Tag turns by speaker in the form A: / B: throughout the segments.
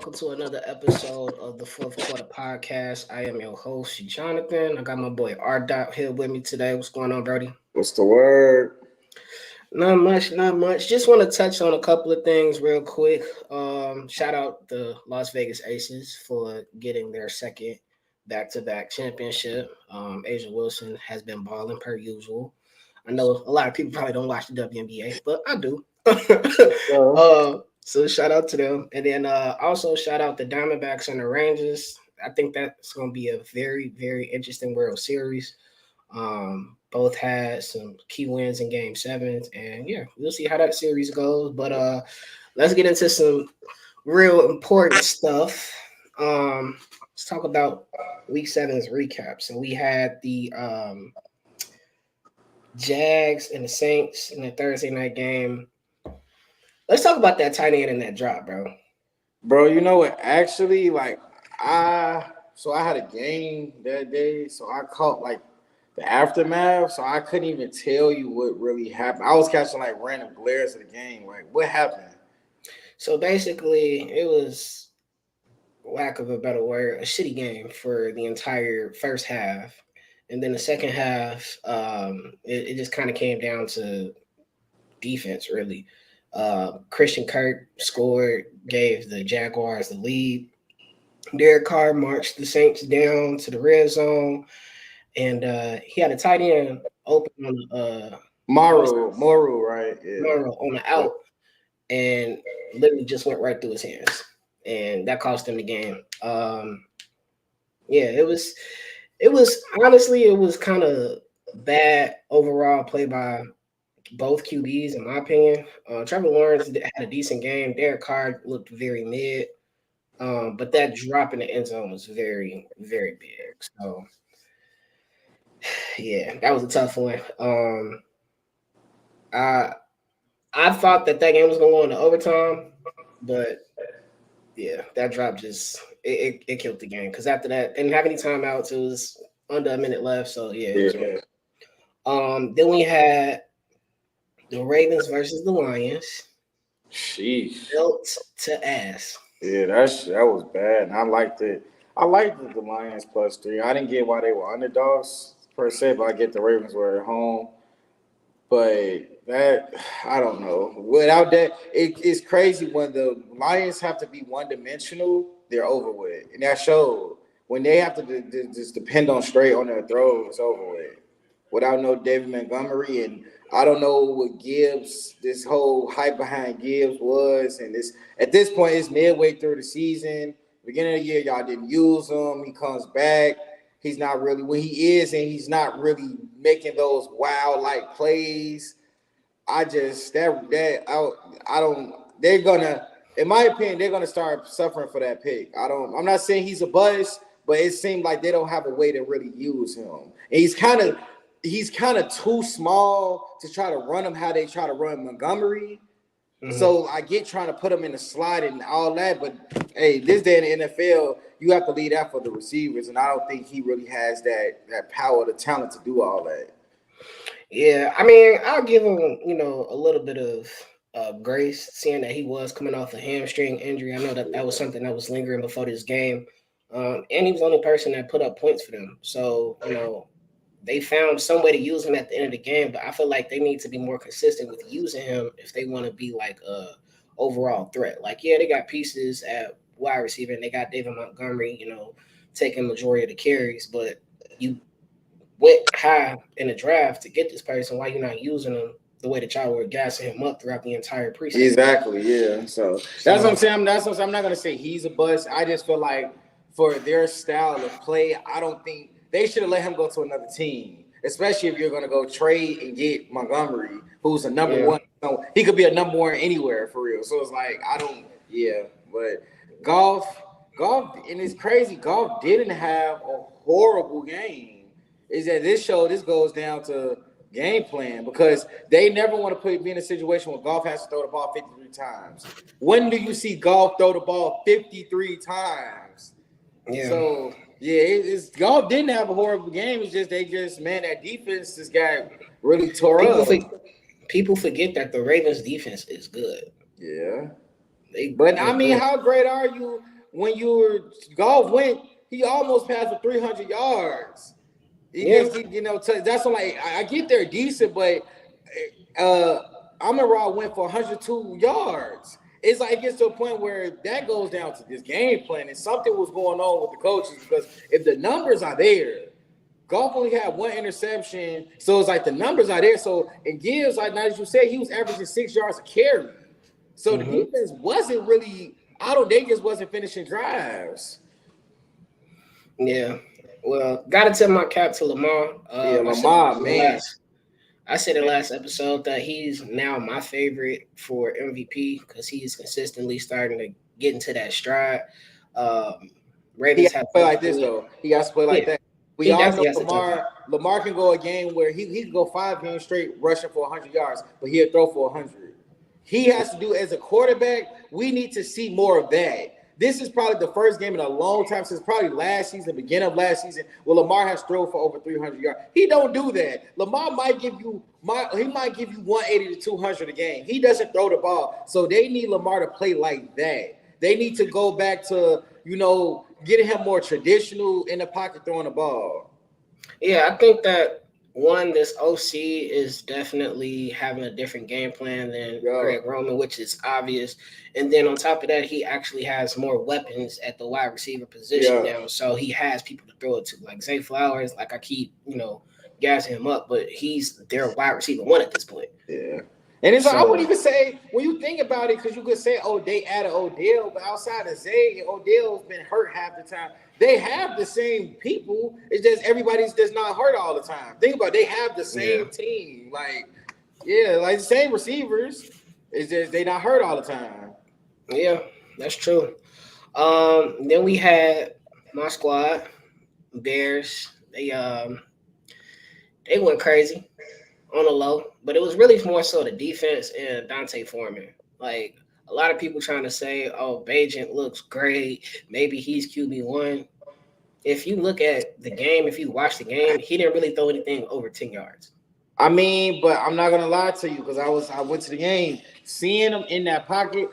A: welcome to another episode of the Fourth Quarter Podcast. I am your host, Jonathan. I got my boy R. Dot here with me today. What's going on, Brody?
B: What's the word?
A: Not much, not much. Just want to touch on a couple of things real quick. Shout out the Las Vegas Aces for getting their second back-to-back championship. Asia Wilson has been balling per usual. I know a lot of people probably don't watch the WNBA, but I do. So shout out to them, and then also shout out the Diamondbacks and the Rangers. I think that's going to be a very, very interesting World Series. Both had some key wins in Game Sevens, and yeah, we'll see how that series goes. But let's get into some real important stuff. Let's talk about Week Seven's recap. So we had the Jags and the Saints in the Thursday night game. Let's talk about that tight end and that drop, bro.
B: Bro, you know what? Actually, I had a game that day, so I caught the aftermath, so I couldn't even tell you what really happened. I was catching random glares of the game. Like, what happened?
A: So basically, it was, lack of a better word, a shitty game for the entire first half. And then the second half, it just kind of came down to defense, really. Christian Kirk scored, gave the Jaguars the lead. Derek Carr marched the Saints down to the red zone, and he had a tight end open on the
B: Moru, right? Yeah.
A: Moru on the out, and literally just went right through his hands, and that cost him the game. Yeah, it was honestly, it was kind of bad overall play by both QBs, in my opinion. Trevor Lawrence had a decent game. Derek Carr looked very mid, but that drop in the end zone was very, very big. So, yeah, that was a tough one. I thought that game was going to go into overtime, but yeah, that drop just it killed the game because after that, didn't have any timeouts. It was under a minute left, so yeah. Then we had the Ravens versus the Lions.
B: Sheesh.
A: Built to ass.
B: Yeah, that was bad. And I liked it. I liked the Lions +3. I didn't get why they were underdogs per se, but I get the Ravens were at home. But that, I don't know. Without that, it's crazy when the Lions have to be one-dimensional, they're over with. And that showed. When they have to just depend on straight on their throws, it's over with. Without no David Montgomery, and I don't know what Gibbs, this whole hype behind Gibbs was. And at this point, it's midway through the season. Beginning of the year, y'all didn't use him. He comes back. He's not really what he is, and he's not really making those wow-like plays. I don't. They're gonna, in my opinion, they're gonna start suffering for that pick. I'm not saying he's a bust, but it seemed like they don't have a way to really use him. And he's kind of too small to try to run him how they try to run Montgomery. Mm-hmm. So I get trying to put him in the slot and all that, but hey, this day in the NFL, you have to leave that for the receivers, and I don't think he really has that power, the talent to do all that.
A: Yeah, I mean, I'll give him, a little bit of grace, seeing that he was coming off a hamstring injury. I know that was something that was lingering before this game, and he was the only person that put up points for them. So, they found some way to use him at the end of the game, but I feel like they need to be more consistent with using him if they want to be like a overall threat. Like, yeah, they got pieces at wide receiver, and they got David Montgomery, taking majority of the carries, but you went high in the draft to get this person. Why you not using him the way that y'all were gassing him up throughout the entire preseason?
B: Exactly, yeah. So that's what I'm saying. I'm not gonna say he's a bust. I just feel like for their style of play, I don't think they should have let him go to another team, especially if you're going to go trade and get Montgomery, who's a number one. So he could be a number one anywhere for real. So it's like, but Goff, and it's crazy, Goff didn't have a horrible game. Is that this goes down to game plan because they never want to be in a situation where Goff has to throw the ball 53 times. When do you see Goff throw the ball 53 times? Yeah. So, yeah, Goff didn't have a horrible game. It's just that defense just got really tore up.
A: People forget that the Ravens defense is good.
B: Yeah. How great are you Golf went, he almost passed for 300 yards. That's like I get there decent, but Amon-Ra went for 102 yards. It's like it gets to a point where that goes down to this game plan, and something was going on with the coaches because if the numbers are there, Golf only had one interception, so it's like the numbers are there. So and Gibbs, like as you said, he was averaging 6 yards a carry. So the defense wasn't really they just wasn't finishing drives.
A: Yeah. Well, gotta tip my cap to Lamar.
B: Lamar, man.
A: I said in the last episode that he's now my favorite for MVP because he's consistently starting to get into that stride. Ravens have to
B: play like this though. He has to play like that. We all know Lamar can go a game where he can go 5 games straight rushing for 100 yards, but he'll throw for 100. He has to do as a quarterback. We need to see more of that. This is probably the first game in a long time since probably last season, beginning of last season, where Lamar has thrown for over 300 yards. He don't do that. Lamar might give you 180 to 200 a game. He doesn't throw the ball, so they need Lamar to play like that. They need to go back to getting him more traditional in the pocket throwing the ball.
A: Yeah, I think that this OC is definitely having a different game plan than Greg Roman, which is obvious. And then on top of that, he actually has more weapons at the wide receiver position now. So he has people to throw it to, like Zay Flowers. Like I keep, gassing him up, but he's their wide receiver 1 at this point.
B: Yeah. And it's I wouldn't even say, when you think about it, because you could say, they added Odell, but outside of Zay, Odell's been hurt half the time. They have the same people. It's just everybody's just not hurt all the time. Think about it. They have the same team. Like the same receivers. It's just they not hurt all the time.
A: Yeah, that's true. Then we had my squad, Bears. They went crazy on the low, but it was really more so the defense and Dante Foreman. Like a lot of people trying to say, Bagent looks great. Maybe he's QB1. If you look at the game, if you watch the game, he didn't really throw anything over 10 yards.
B: I mean, but I'm not gonna lie to you because I went to the game, seeing him in that pocket.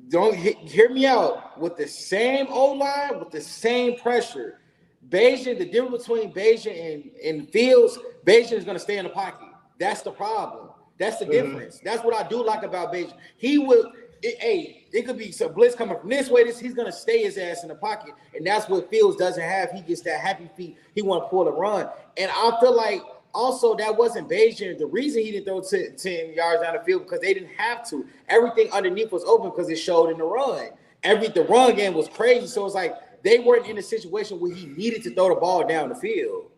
B: Don't hear me out with the same O-line, with the same pressure. Bagent, the difference between Bagent and Fields, Bagent is gonna stay in the pocket. That's the problem. That's the difference. That's what I do like about Bagent. He will. It could be some blitz coming from this way. He's gonna stay his ass in the pocket, and that's what Fields doesn't have. He gets that happy feet. He want to pull a run, and I feel like also that wasn't Bagent. The reason he didn't throw 10 yards down the field because they didn't have to. Everything underneath was open because it showed in the run. The run game was crazy, so it's like they weren't in a situation where he needed to throw the ball down the field.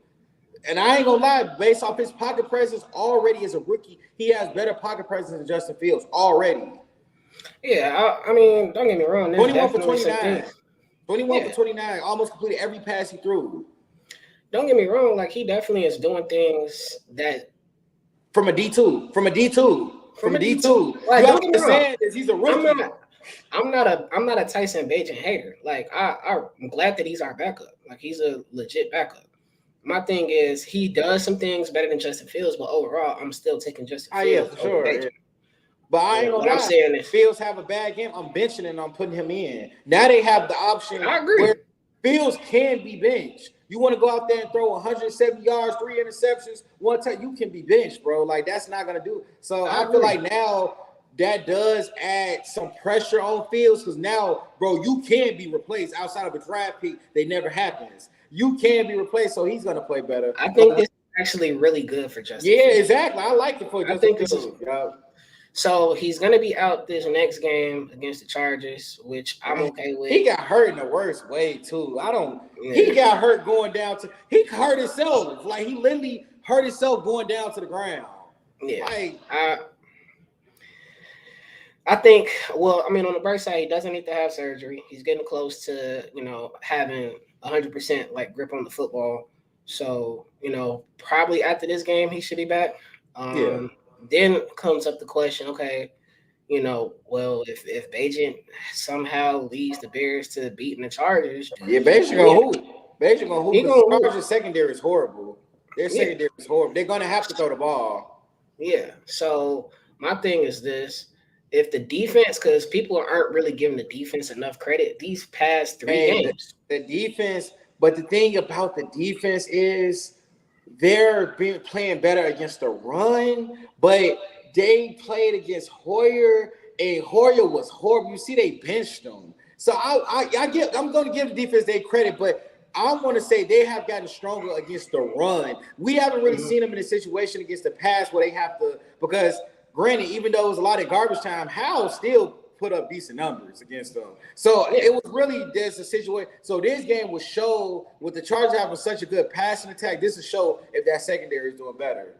B: And I ain't gonna lie, based off his pocket presence already as a rookie, he has better pocket presence than Justin Fields already.
A: Yeah, I mean, don't get me wrong.
B: 21 for 29. 21 for 29, almost completed every pass he threw.
A: Don't get me wrong, like he definitely is doing things that
B: from a D2.
A: Like, don't get me wrong.
B: He's a rookie.
A: I'm not a Tyson Bagent hater. Like I'm glad that he's our backup. Like he's a legit backup. My thing is he does some things better than Justin Fields, but overall, I'm still taking Justin Fields.
B: Yeah, for sure. Yeah. But I ain't gonna lie. If Fields have a bad game, I'm benching and I'm putting him in. Now they have the option where Fields can be benched. You want to go out there and throw 170 yards, 3 interceptions, one time, you can be benched, bro. Like that's not gonna do it. So I feel like now that does add some pressure on Fields because now, bro, you can be replaced outside of a draft pick. They never happens. You can be replaced, so he's gonna play better.
A: I think this is actually really good for Justin.
B: Yeah, exactly. I like it for Justin Fields.
A: So he's going to be out this next game against the Chargers, which I'm okay with.
B: He got hurt in the worst way, too. He got hurt going down to – he hurt himself. Like, he literally hurt himself going down to the ground.
A: Yeah. Like, I think, on the Bears side, he doesn't need to have surgery. He's getting close to, having 100%, like, grip on the football. So, probably after this game, he should be back. Then comes up the question, okay, if Bagent somehow leads the Bears to beating the Chargers.
B: Bagent gonna hoop. Bagent gonna hoop. The Chargers' secondary is horrible. Their secondary is horrible. They're gonna have to throw the ball.
A: Yeah. So my thing is this. if the defense, because people aren't really giving the defense enough credit, these past three
B: And
A: games.
B: the defense, but the thing about the defense is they're playing better against the run, but they played against Hoyer, and Hoyer was horrible. You see, they benched them. So I'm going to give the defense their credit, but I want to say they have gotten stronger against the run. We haven't really seen them in a situation against the pass where they have to, because granted, even though it was a lot of garbage time, Howell still put up decent numbers against them. So it was really there's a situation. So this game will show with the Chargers having such a good passing attack. This will show if that secondary is doing better.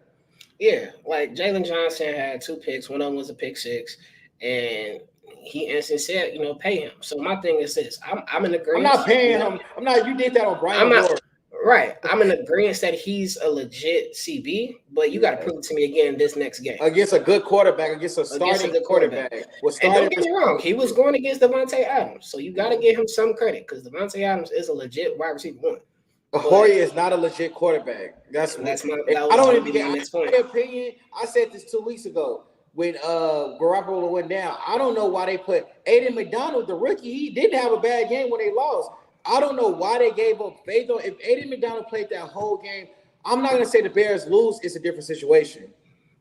A: Yeah, like Jalen Johnson had 2 picks. One of them was a pick 6, and he instantly said, pay him. So my thing is this: I'm in agreement.
B: I'm not paying him. I'm not. You did that on Brian.
A: I'm not. Right. I'm in agreement that he's a legit CB, but you got to prove it to me again this next game.
B: Against a good quarterback, against a starting quarterback.
A: And don't get me wrong, he was going against Davante Adams, so you got to give him some credit because Davante Adams is a legit wide receiver 1.
B: Hoyer is not a legit quarterback. That's my next point. My opinion, I said this 2 weeks ago when Garoppolo went down. I don't know why they put Aiden McDonald, the rookie. He didn't have a bad game when they lost. I don't know why they gave up faith on. If Aiden McDonald played that whole game, I'm not gonna say the Bears lose. It's a different situation.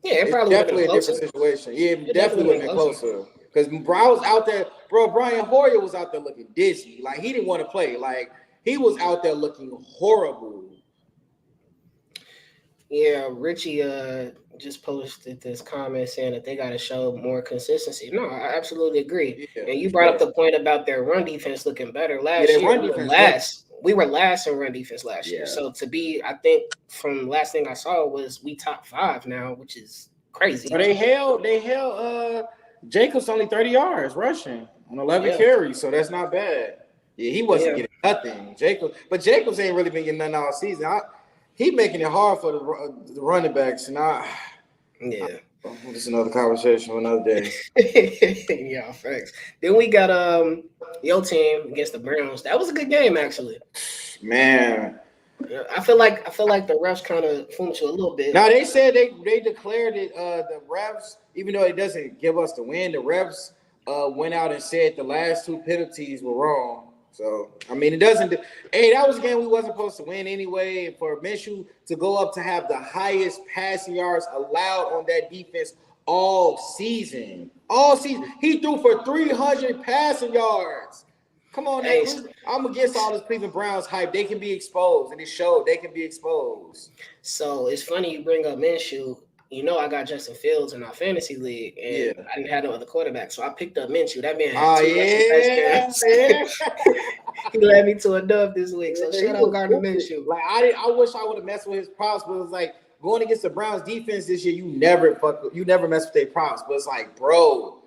A: Yeah, it probably
B: definitely a different situation. Yeah, it definitely would have been closer. Because Brown was out there, bro. Brian Hoyer was out there looking dizzy. Like he didn't want to play. Like he was out there looking horrible.
A: Yeah, Richie just posted this comment saying that they got to show more consistency. No, I absolutely agree. Yeah, and you brought up the point about their run defense looking better last year. We were last in run defense last year. So I think from last thing I saw was we top 5 now, which is crazy.
B: So they held Jacobs only 30 yards rushing on 11 carries, so that's not bad. Yeah, he wasn't getting nothing. Jacobs ain't really been getting nothing all season. He making it hard for the running backs, and this is another conversation for another day.
A: Yeah, facts. Then we got your team against the Browns. That was a good game, actually.
B: Man,
A: I feel like the refs kind of fooled you a little bit.
B: Now they said they declared it. The refs, even though it doesn't give us the win, the refs went out and said the last 2 penalties were wrong. So, I mean, it doesn't – hey, that was a game we wasn't supposed to win anyway. And for Minshew to go up to have the highest passing yards allowed on that defense all season. He threw for 300 passing yards. Come on, hey, I'm against all this Cleveland Browns hype. They can be exposed, and it showed they can be exposed.
A: So, it's funny you bring up Minshew. I got Justin Fields in our fantasy league, and I didn't have no other quarterback, so I picked up Minshew. That man had 2 touchdowns. He led me to a dub this week, so shout out Gardner Minshew.
B: Like I wish I would have messed with his props, but it's like going against the Browns defense this year, you never mess with their props. But it's like, bro,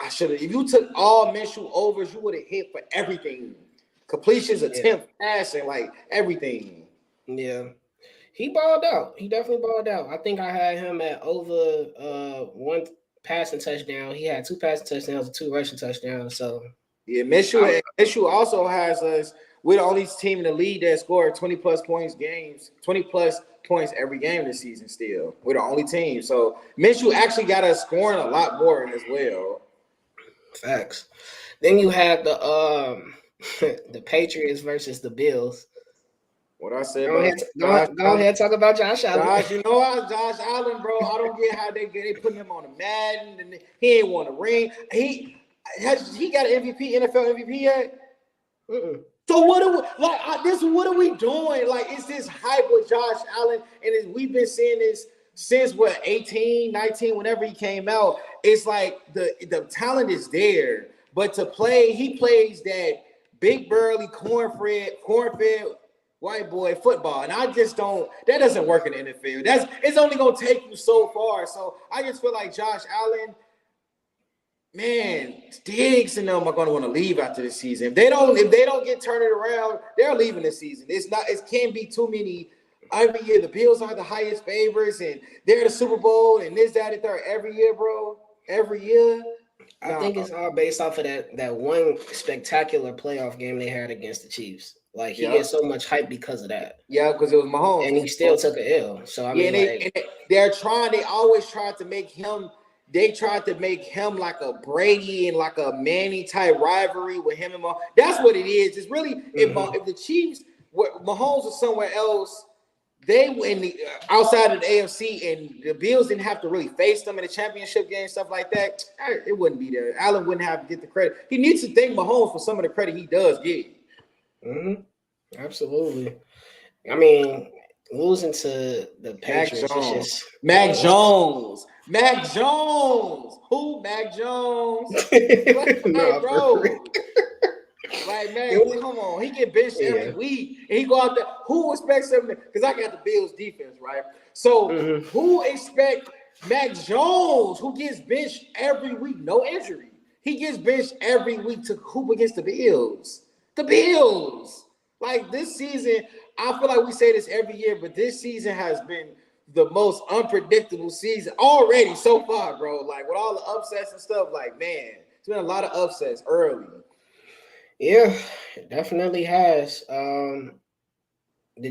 B: I should have. If you took all Minshew overs, you would have hit for everything. Completions, attempt, passing, like everything.
A: Yeah. He balled out. He definitely balled out. I think I had him at over 1 passing touchdown. He had 2 passing touchdowns and 2 rushing touchdowns. So
B: Minshew also has us. We're the only team in the league that scored 20+ points every game this season. Still, we're the only team. So Minshew actually got us scoring a lot more as well.
A: Facts. Then you had the the Patriots versus the Bills.
B: What I said.
A: Go ahead, talk about Josh Allen.
B: Josh Allen, bro. I don't get how they put him on the Madden and he ain't won a ring. He got an MVP, NFL MVP yet? So what are we doing? Like, it's this hype with Josh Allen, and we've been seeing this since 18, 19, whenever he came out. It's like the talent is there, but to play, he plays that big burly corn-fed white boy football, and I just don't. That doesn't work in the NFL. It's only gonna take you so far. So I just feel like Josh Allen, man, Diggs and them are gonna want to leave after this season. If they don't get turned around, they're leaving this season. It can't be too many. Every year the Bills are the highest favorites, and they're the Super Bowl, and this, that, and third every year, bro. Every year.
A: I think it's all based off of that one spectacular playoff game they had against the Chiefs. Like, he gets so much hype because of that.
B: Yeah, because it was Mahomes.
A: And he still took an L. So, I mean,
B: they always tried to make him they tried to make him like a Brady and like a Manning type rivalry with him and Mahomes. That's what it is. It's really if the Chiefs, Mahomes was somewhere else, they were in the outside of the AFC, and the Bills didn't have to really face them in the championship game, stuff like that. It wouldn't be there. Allen wouldn't have to get the credit. He needs to thank Mahomes for some of the credit he does get.
A: Absolutely. I mean, losing to the Patriots is just
B: Mac Jones. Who? Mac Jones? Like, bro. Like, man, come on. He get benched every week. And he go out there. Who expects him? Because I got the Bills defense, right? So who expect Mac Jones, who gets benched every week, no injury? He gets benched every week to hoop against the Bills. The Bills. Like, this season, I feel like we say this every year, but this season has been the most unpredictable season already so far, bro. Like, with all the upsets and stuff, like, man, it's been a lot of upsets early.
A: Yeah, it definitely has. The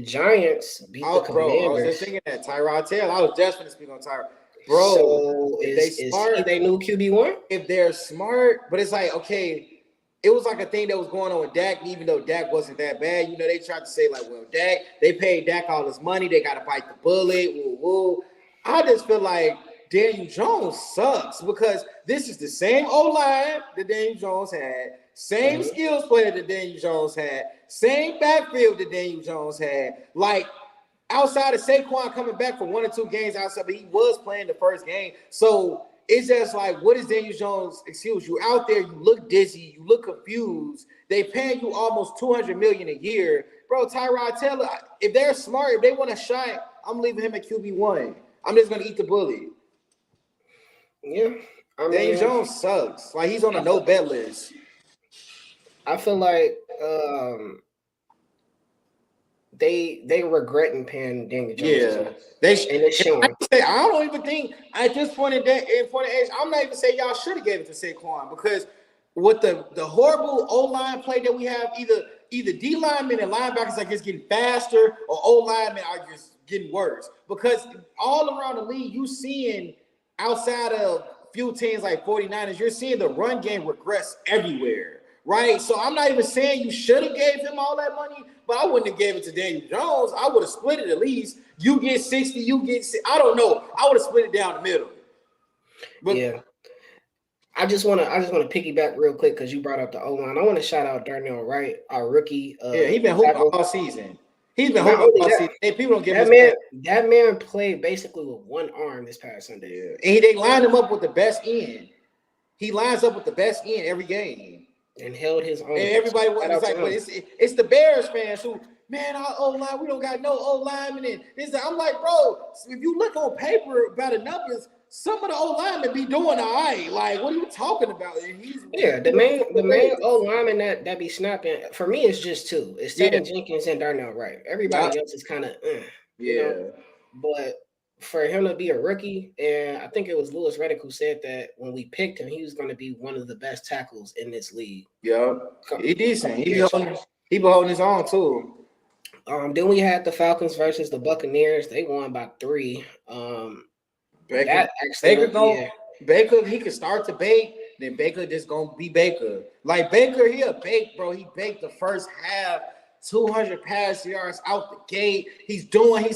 A: Giants beat the Commanders.
B: Bro, I was just thinking that Tyrod Taylor. I was just going to speak on Tyrod. Bro,
A: so is he their new QB1?
B: If they're smart, but it's like, okay, it was like a thing that was going on with Dak, even though Dak wasn't that bad. You know, they tried to say, like, well, Dak, they paid Dak all this money. They got to bite the bullet. Woo, woo. I just feel like Daniel Jones sucks because this is the same O-line that Daniel Jones had, same skills player that Daniel Jones had, same backfield that Daniel Jones had. Like, outside of Saquon coming back for 1 or 2 games outside, but he was playing the first game. So it's just like, what is Daniel Jones' excuse? You out there, you look dizzy, you look confused. They paying you almost $200 million a year. Bro, Tyrod Taylor, if they're smart, if they want a shot, I'm leaving him at QB1. I'm just going to eat the bully.
A: Yeah.
B: Daniel Jones sucks. Like, he's on a no-bet list.
A: I feel like they regretting paying Daniel Jones.
B: Yeah, I don't even think at this point in age, I'm not even saying y'all should have gave it to Saquon because with the horrible O-line play that we have, either D linemen and linebackers are just getting faster, or O linemen are just getting worse. Because all around the league, you seeing outside of few teams like 49ers, you're seeing the run game regress everywhere. Right, so I'm not even saying you should have gave him all that money, but I wouldn't have gave it to Daniel Jones. I would have split it at least. You get 60, you get 60. I don't know. I would have split it down the middle.
A: But yeah, I just want to piggyback real quick because you brought up the O-line. I want to shout out Darnell Wright, our rookie.
B: He's been hooping all season. He's been hooping all season. Hey, people don't give
A: that man played basically with one arm this past Sunday.
B: Yeah. And they lined him up with the best end. He lines up with the best end every game.
A: And held his own.
B: And everybody was like, but it's the Bears fans who, man, our O-line, we don't got no O-linemen. And I'm like, bro, if you look on paper about the numbers, some of the O-linemen be doing all right. Like, what are you talking about? And
A: the main O-lineman that be snapping, for me, it's just two. It's Tevin Jenkins and Darnell Wright. Everybody else is kind of, you know? But for him to be a rookie, and I think it was Louis Riddick who said that when we picked him, he was going to be one of the best tackles in this league.
B: Yeah, he's decent. He be holding his own too.
A: Then we had the Falcons versus the Buccaneers. They won by 3.
B: Baker, he could start to bake, then Baker just gonna be Baker. Like Baker, he a bake, bro. He baked the first half, 200 pass yards out the gate. He's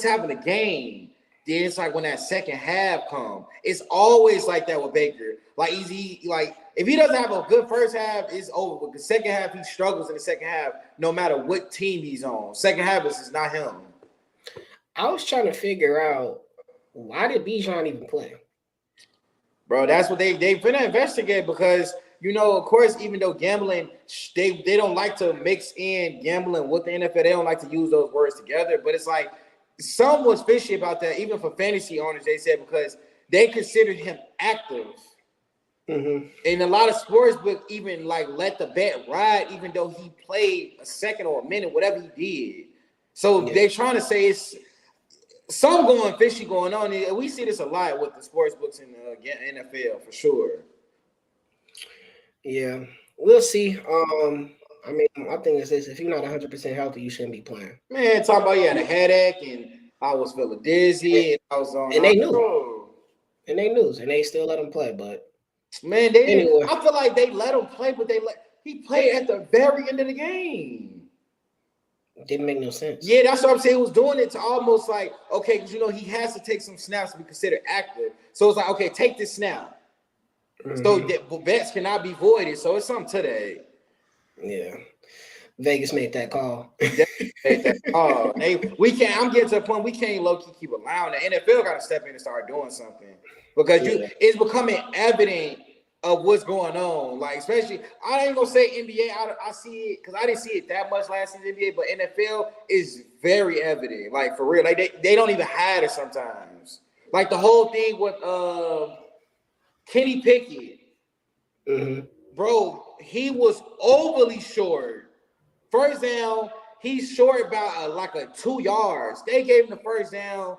B: having a game. Then it's like when that second half comes, it's always like that with Baker. Like if he doesn't have a good first half, it's over. But the second half, he struggles in the second half, no matter what team he's on. Second half is not him.
A: I was trying to figure out why did Bijan even play?
B: Bro, that's what they finna investigate because, you know, of course, even though gambling, they don't like to mix in gambling with the NFL. They don't like to use those words together. But it's like, some was fishy about that, even for fantasy owners, they said, because they considered him active. And a lot of sportsbook even like let the bet ride, even though he played a second or a minute, whatever he did. So they're trying to say it's some going fishy going on. And we see this a lot with the sportsbooks in the NFL for sure.
A: Yeah, we'll see. I mean, my thing is this: if you're not 100% healthy, you shouldn't be playing.
B: Man, talk about you had a headache and I was feeling dizzy and I was on.
A: And they knew. and they lose, and they still let him play. But
B: Man, they didn't.
A: anyway,
B: I feel like they let him play, but he played at the very end of the game.
A: didn't make no sense.
B: Yeah, that's what I'm saying. He was doing it to almost like, okay, because he has to take some snaps to be considered active. So it's like, okay, take this snap. So that bets cannot be voided. So it's something to that.
A: Yeah. Vegas made that call.
B: We can't. I'm getting to the point we can't low key keep allowing the NFL got to step in and start doing something because it's becoming evident of what's going on. Like especially, I ain't gonna say NBA. I see it because I didn't see it that much last season NBA, but NFL is very evident. Like for real, like they don't even hide it sometimes. Like the whole thing with Kenny Pickett, bro, he was overly short. First down, he's short about like 2 yards. They gave him the first down.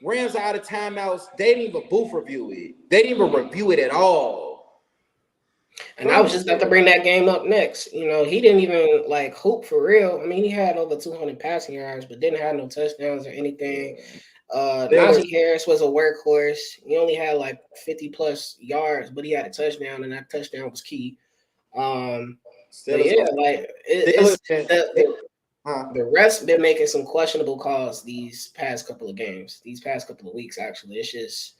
B: Rams out of timeouts. They didn't even booth review it. They didn't even review it at all.
A: And I was just about to bring that game up next. He didn't even like hoop for real. I mean, he had over 200 passing yards, but didn't have no touchdowns or anything. Najee Harris was a workhorse. He only had like 50 plus yards, but he had a touchdown, and that touchdown was key. The refs been making some questionable calls these past couple of games, these past couple of weeks. Actually, it's just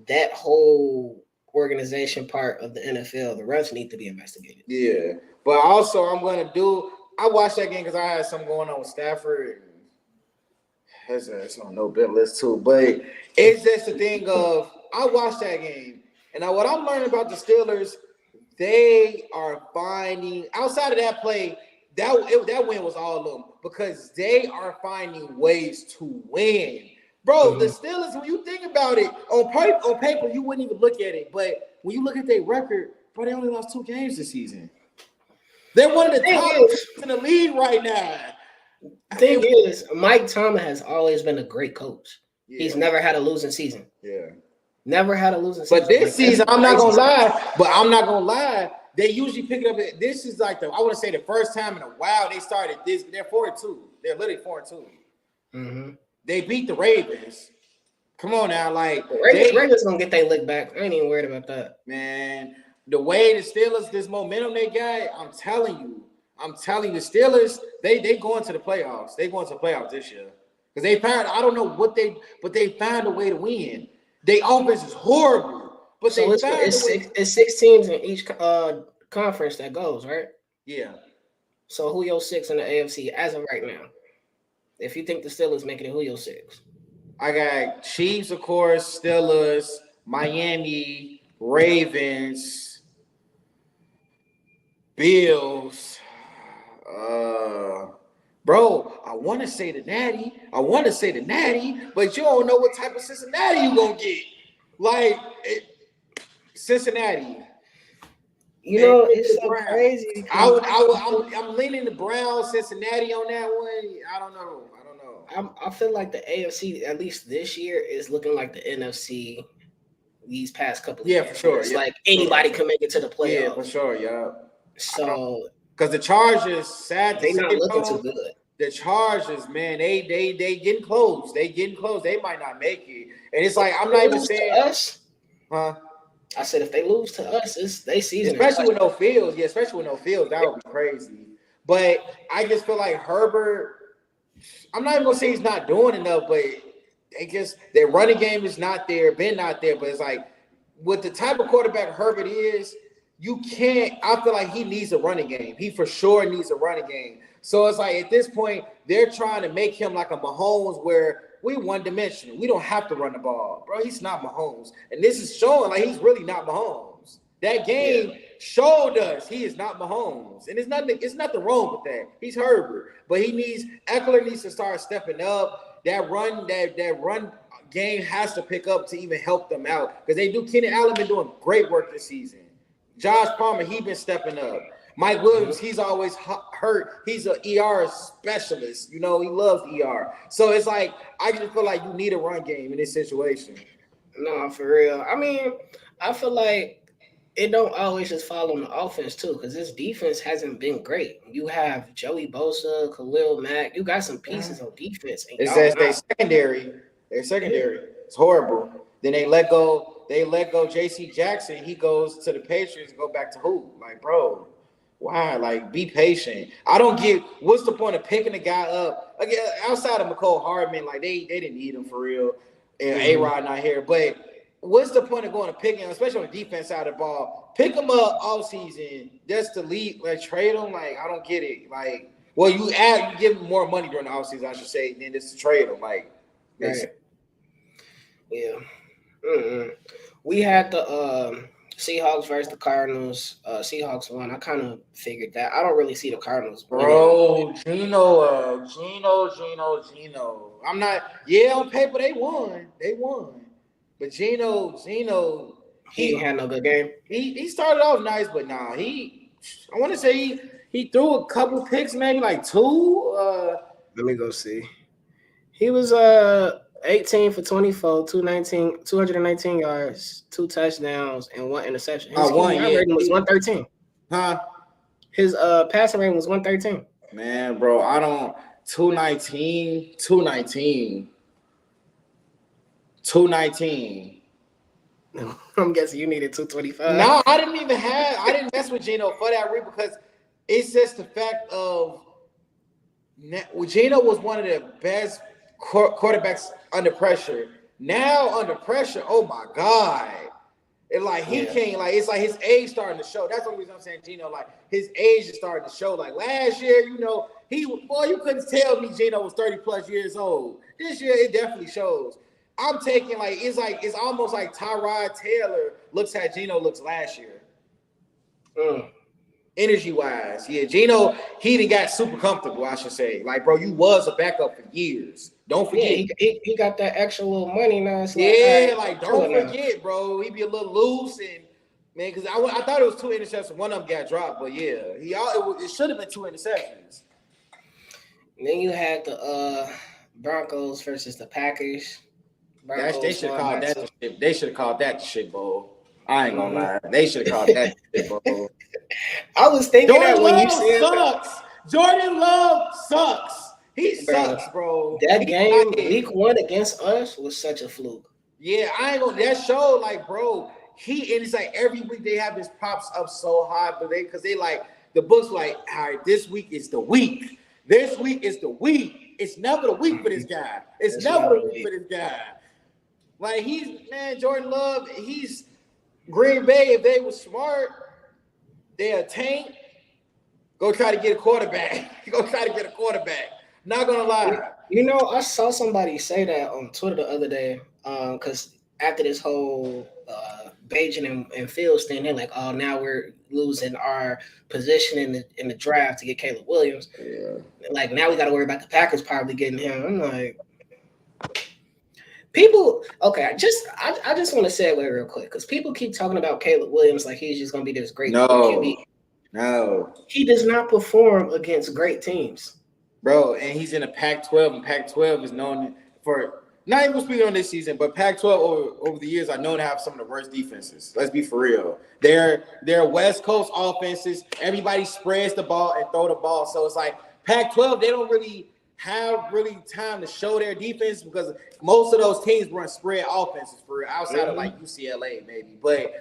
A: that whole organization part of the NFL. The refs need to be investigated.
B: Yeah, but also I watched that game because I had something going on with Stafford. It's on no bit list too, but it's just the thing of I watched that game, and what I'm learning about the Steelers, they are finding outside of that play. That win was all of them because they are finding ways to win. Bro, the Steelers, when you think about it, on paper, you wouldn't even look at it. But when you look at their record, bro, they only lost 2 games this season. They're one of the top teams in the league right now.
A: The thing is, Mike Tomlin has always been a great coach. Yeah. He's never had a losing season.
B: Yeah.
A: Never had a losing season.
B: But this season, I'm not going to lie. They usually pick it up. This is like I want to say the first time in a while they started this. They're 4-2. They're literally 4-2. They beat the Ravens. Come on now, like
A: Ravens gonna get their lick back. I ain't even worried about that.
B: Man, the way the Steelers, this momentum they got, I'm telling you, the Steelers, they going to the playoffs. They going to the playoffs this year because they found. I don't know what but they found a way to win. Their offense is horrible. But so
A: it's 6 teams in each conference that goes, right?
B: Yeah.
A: So who your 6 in the AFC as of right now? If you think the Steelers making it, who your 6?
B: I got Chiefs, of course, Steelers, Miami, Ravens, Bills. Bro, I want to say the Natty, but you don't know what type of Cincinnati you gonna get. Like Cincinnati.
A: It's so crazy.
B: I'm leaning the Browns, Cincinnati on that one. I don't know.
A: I feel like the AFC, at least this year, is looking like the NFC these past couple of years.
B: For sure.
A: It's like anybody can make it to the playoffs.
B: Yeah, for sure, yeah.
A: So
B: because the Chargers, sadly,
A: they not looking too good.
B: The Chargers, man, they getting close. They might not make it. And it's like I'm not even saying
A: us. Huh? I said if they lose to us, it's they season.
B: Especially with no Fields. Yeah, especially with no Fields, that would be crazy. But I just feel like Herbert, I'm not even gonna say he's not doing enough, but I guess their running game is not there, been not there. But it's like with the type of quarterback Herbert is, you can't. I feel like he needs a running game. He for sure needs a running game. So it's like at this point, they're trying to make him like a Mahomes where we one-dimensional. We don't have to run the ball. Bro, he's not Mahomes. And this is showing like he's really not Mahomes. That game showed us he is not Mahomes. And it's nothing wrong with that. He's Herbert. But Eckler needs to start stepping up. That run game has to pick up to even help them out. Because Kenny Allen been doing great work this season. Josh Palmer, he been stepping up. Mike Williams, he's always hurt. He's an ER specialist. He loves ER. So it's like, I just feel like you need a run game in this situation.
A: No, for real. I mean, I feel like it don't always just fall on the offense, too, because this defense hasn't been great. You have Joey Bosa, Khalil Mack. You got some pieces on defense.
B: It says their secondary. It's horrible. Then they let go they let go J.C. Jackson. He goes to the Patriots and go back to who? Like, bro, why? Like, be patient. I don't get what's the point of picking a guy up again outside of McCole Hardman. Like, they didn't need him for real. And A-Rod not here, but what's the point of going to pick him, especially on the defense side of the ball? Pick him up all season just to leave, like trade him. Like, I don't get it. Like, well, you give him more money during the offseason, I should say, than just to trade him. Like,
A: right. Yeah. We had the Seahawks versus the Cardinals. Seahawks won. I kind of figured that. I don't really see the Cardinals.
B: Bro, Gino. I'm not. Yeah, on paper they won. But Gino,
A: he had no good game.
B: He started off nice, but nah, I want to say he threw a couple picks, maybe like 2.
A: Let me go see. He was 18 for 24, 219 yards, 2 touchdowns, and 1 interception. His rating was 113.
B: Huh?
A: His passing rating was 113.
B: Man, bro, I don't 219.
A: I'm guessing you needed 225.
B: No, I didn't mess with Gino for that reason because it's just the fact of Gino was one of the best quarterbacks under pressure. Now under pressure, oh my God. It's like he can't, like, it's like his age starting to show. That's the reason I'm saying Gino, like, his age is starting to show. Like last year, you couldn't tell me Gino was 30 plus years old. This year, it definitely shows. I'm taking, it's almost like Tyrod Taylor looks at Gino looks last year. Energy-wise. Yeah, Gino, he done got super comfortable, I should say. Like, bro, you was a backup for years. Don't forget.
A: Yeah, he got that extra little money now. It's
B: don't forget, bro. He be a little loose and man, because I thought it was 2 interceptions. One of them got dropped, but yeah, it should have been 2 interceptions.
A: And then you had the Broncos versus the Packers.
B: They should have called that the shit. They should have called that the shit bowl. I ain't gonna lie. They should have called that the shit bowl.
A: I was thinking that when you said
B: sucks. Jordan Love sucks. He sucks, bro.
A: That game, week 1 against us, was such a fluke.
B: Yeah, I ain't gonna. That show, like, bro, and it's like every week they have his props up so high, but because they like the books, like, all right, this week is the week. This week is the week. It's never the week for this guy. It's never the week for this guy. Like, Jordan Love, he's Green Bay. If they were smart, they'll tank. Go try to get a quarterback. Not gonna lie.
A: You know, I saw somebody say that on Twitter the other day. Because after this whole Bajan and Fields thing, they're like, "Oh, now we're losing our position in the draft to get Caleb Williams."
B: Yeah.
A: Like, now we got to worry about the Packers probably getting him. I'm like, people. Okay, I just want to say it real quick because people keep talking about Caleb Williams like he's just gonna be this great QB.
B: No,
A: he does not perform against great teams.
B: Bro, and he's in the Pac-12, and Pac-12 is known for, not even speaking on this season, but Pac-12 over the years are known to have some of the worst defenses. Let's be for real. They're West Coast offenses. Everybody spreads the ball and throw the ball. So it's like Pac-12, they don't really have time to show their defense because most of those teams run spread offenses for real, outside of like UCLA maybe. But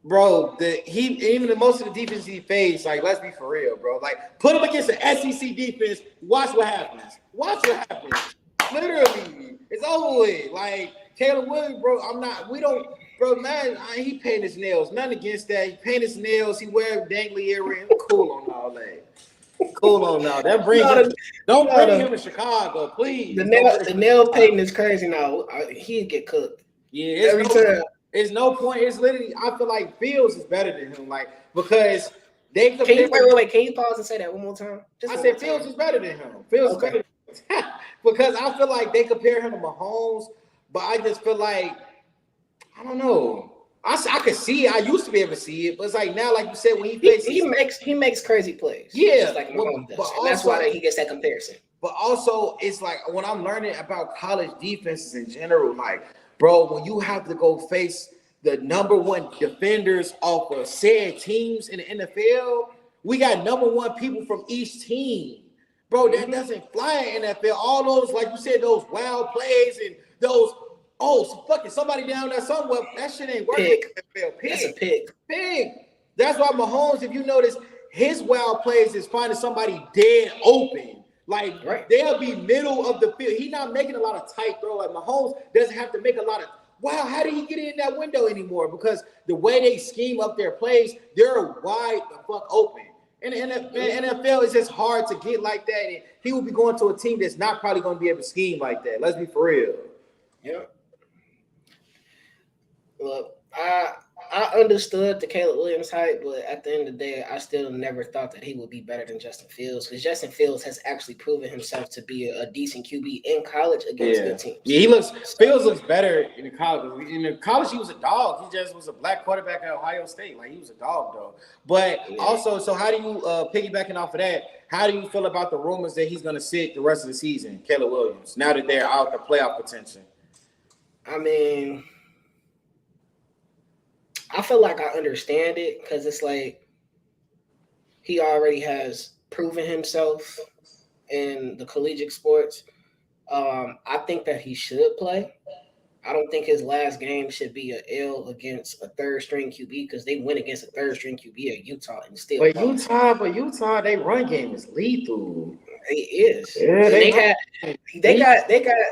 B: bro, even most of the defense he faced, like, let's be for real, bro. Like, put him against an SEC defense. Watch what happens. Literally, it's over with. Like, Caleb Williams, bro. He paint his nails. Nothing against that. He paint his nails. He wear dangly earrings. Cool on all that. That brings don't bring him to Chicago, please.
A: The nail painting is crazy now. He'd get cooked.
B: Yeah, every time. There's no point. It's literally, I feel like Fields is better than him, like, because they compare.
A: Wait, can you pause and say that one more time?
B: Fields is better than him. Is better than him. Because I feel like they compare him to Mahomes, but I just feel like, I don't know. I could see it. I used to be able to see it, but it's like now, like you said, when he plays,
A: he makes crazy plays.
B: Yeah,
A: just like Mahomes does. Also, that's why he gets that comparison.
B: But also, it's like when I'm learning about college defenses in general, like, bro, when you have to go face the number 1 defenders off of said teams in the NFL, we got number 1 people from each team. Bro, that doesn't fly in NFL. All those, like you said, those wild plays and those Oh, so fucking somebody down there somewhere. That shit ain't working.
A: Pick. That's a pick.
B: Pig. That's why Mahomes, if you notice, his wild plays is finding somebody dead open. Like, they'll be middle of the field. He's not making a lot of tight throw. Like, Mahomes doesn't have to make a lot of, wow, how did he get in that window anymore? Because the way they scheme up their plays, they're wide the fuck open. And the NFL is just hard to get like that. And he will be going to a team that's not probably going to be able to scheme like that. Let's be for real.
A: Yeah. Look, I understood the Caleb Williams hype, but at the end of the day, I still never thought that he would be better than Justin Fields, because Justin Fields has actually proven himself to be a decent QB in college against good teams.
B: Yeah, Fields looks better in the college. In the college, he was a dog. He just was a black quarterback at Ohio State. Like, he was a dog, though. But also, so how do you piggybacking off of that? How do you feel about the rumors that he's going to sit the rest of the season, Caleb Williams, now that they're out the playoff potential?
A: I mean, I feel like I understand it, because it's like he already has proven himself in the collegiate sports. I think that he should play. I don't think his last game should be an L against a third-string QB, because they went against a third-string QB at Utah and still.
B: But Utah, their run game is lethal.
A: It is. Yeah,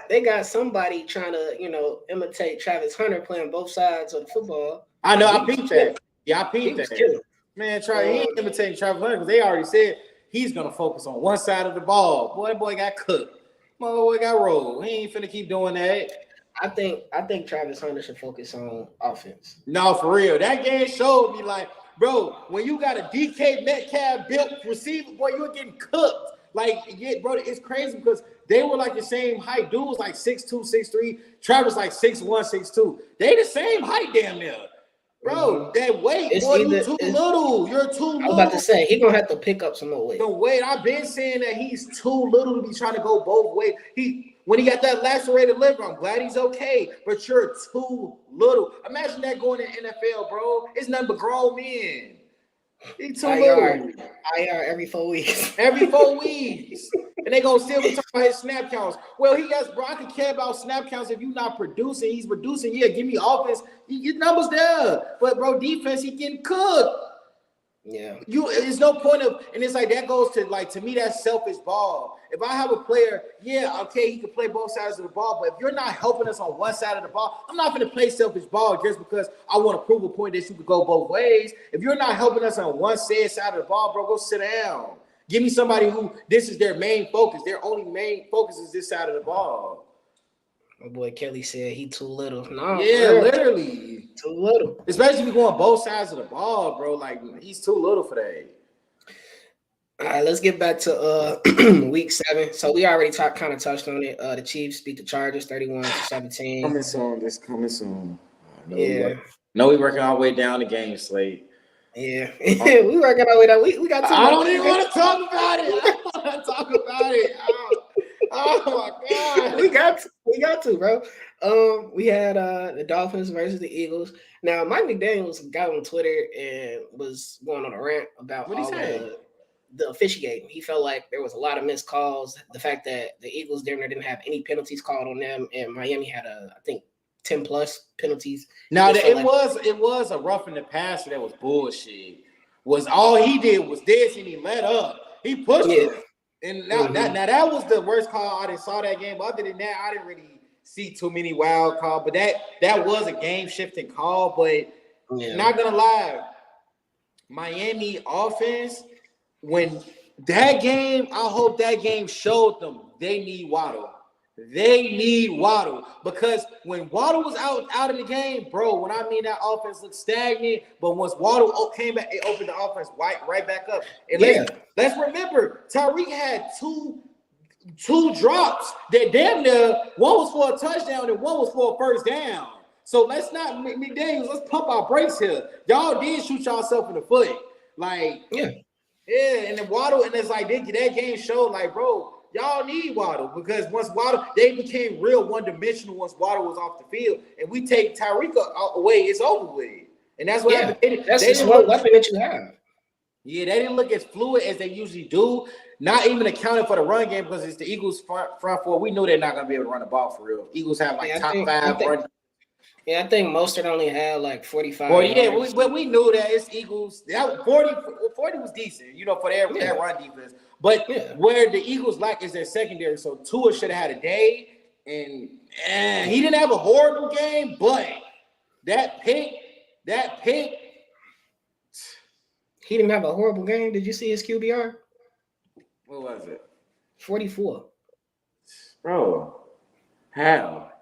A: they got somebody trying to imitate Travis Hunter playing both sides of the football.
B: I know. I peeped that. Yeah, I peeped that. Man, he ain't imitating Travis Hunter, because they already said he's gonna focus on one side of the ball. Boy got cooked. Boy got rolled. He ain't finna keep doing that.
A: I think Travis Hunter should focus on offense.
B: No, for real. That game showed me, like, bro, when you got a DK Metcalf built receiver, boy, you're getting cooked. Like, yeah, bro, it's crazy because they were like the same height. Dude was like 6'2", 6'3". Travis like 6'1", 6'2". They the same height damn near. Bro, that weight, boy, you're too little. You're too little.
A: I was about to say, he's going to have to pick up some more weight.
B: The weight, I've been saying that he's too little to be trying to go both ways. When he got that lacerated liver, I'm glad he's okay, but you're too little. Imagine that going to NFL, bro. It's nothing but grown men. He's too little.
A: IR every 4 weeks.
B: Every 4 weeks. And they gonna still be talking about his snap counts. Well, I can care about snap counts if you're not producing. He's producing. Yeah, give me offense. Your numbers there. But bro, defense, he getting cooked.
A: Yeah.
B: There's no point of, and it's like that goes to, like, to me, that's selfish ball. If I have a player, yeah, okay, he can play both sides of the ball, but if you're not helping us on one side of the ball, I'm not going to play selfish ball just because I want to prove a point that you could go both ways. If you're not helping us on one side of the ball, bro, go sit down. Give me somebody who this is their main focus. Their only main focus is this side of the ball.
A: My boy Kelly said he too little. No,
B: yeah, literally
A: too little.
B: Especially if you're going both sides of the ball, bro. Like, he's too little for that.
A: All right, let's get back to week 7. So we already kind of touched on it. The Chiefs beat the Chargers 31-17.
B: Coming soon.
A: Yeah.
B: We working our way down the game slate.
A: Yeah, we working our way down. We got.
B: I don't even want to talk about it. I don't want to talk about it. Oh my God.
A: We got to, bro. We had the Dolphins versus the Eagles. Now, Mike McDaniels got on Twitter and was going on a rant about the officiating. He felt like there was a lot of missed calls. The fact that the Eagles didn't have any penalties called on them, and Miami had I think 10 plus penalties.
B: Now it was a rough in the passer that was bullshit. Was all he did was this, and he let up. He pushed it. And now that was the worst call I didn't saw that game. Other than that, I didn't really see too many wild calls. But that was a game shifting call. But not gonna lie, Miami offense, when that game, I hope that game showed them they need Waddle. They need Waddle, because when Waddle was out of the game, bro, when I mean that offense looked stagnant, but once Waddle came back, it opened the offense right back up. And let's remember, Tyreek had two drops that damn near, one was for a touchdown and one was for a first down. So let's not, McDaniels, let's pump our brakes here. Y'all did shoot yourself in the foot. Like, yeah, and then Waddle, and it's like that game showed, like, bro, y'all need Waddle, because once Waddle, they became real one-dimensional once Waddle was off the field, and we take Tyreek away, it's over with. And that's what happened.
A: That's just one weapon that you have.
B: Yeah, they didn't look as fluid as they usually do. not even accounting for the run game because it's the Eagles front four. We knew they're not going to be able to run the ball for real. Eagles have like top 5 run.
A: Yeah, I think Mostert only had like 45.
B: Well, yeah, we knew that it's Eagles. That 40 was decent, for their run defense. But where the Eagles lack is their secondary. So Tua should have had a day, and he didn't have a horrible game, but that pick.
A: He didn't have a horrible game. Did you see his QBR?
B: What was it?
A: 44.
B: Bro, how?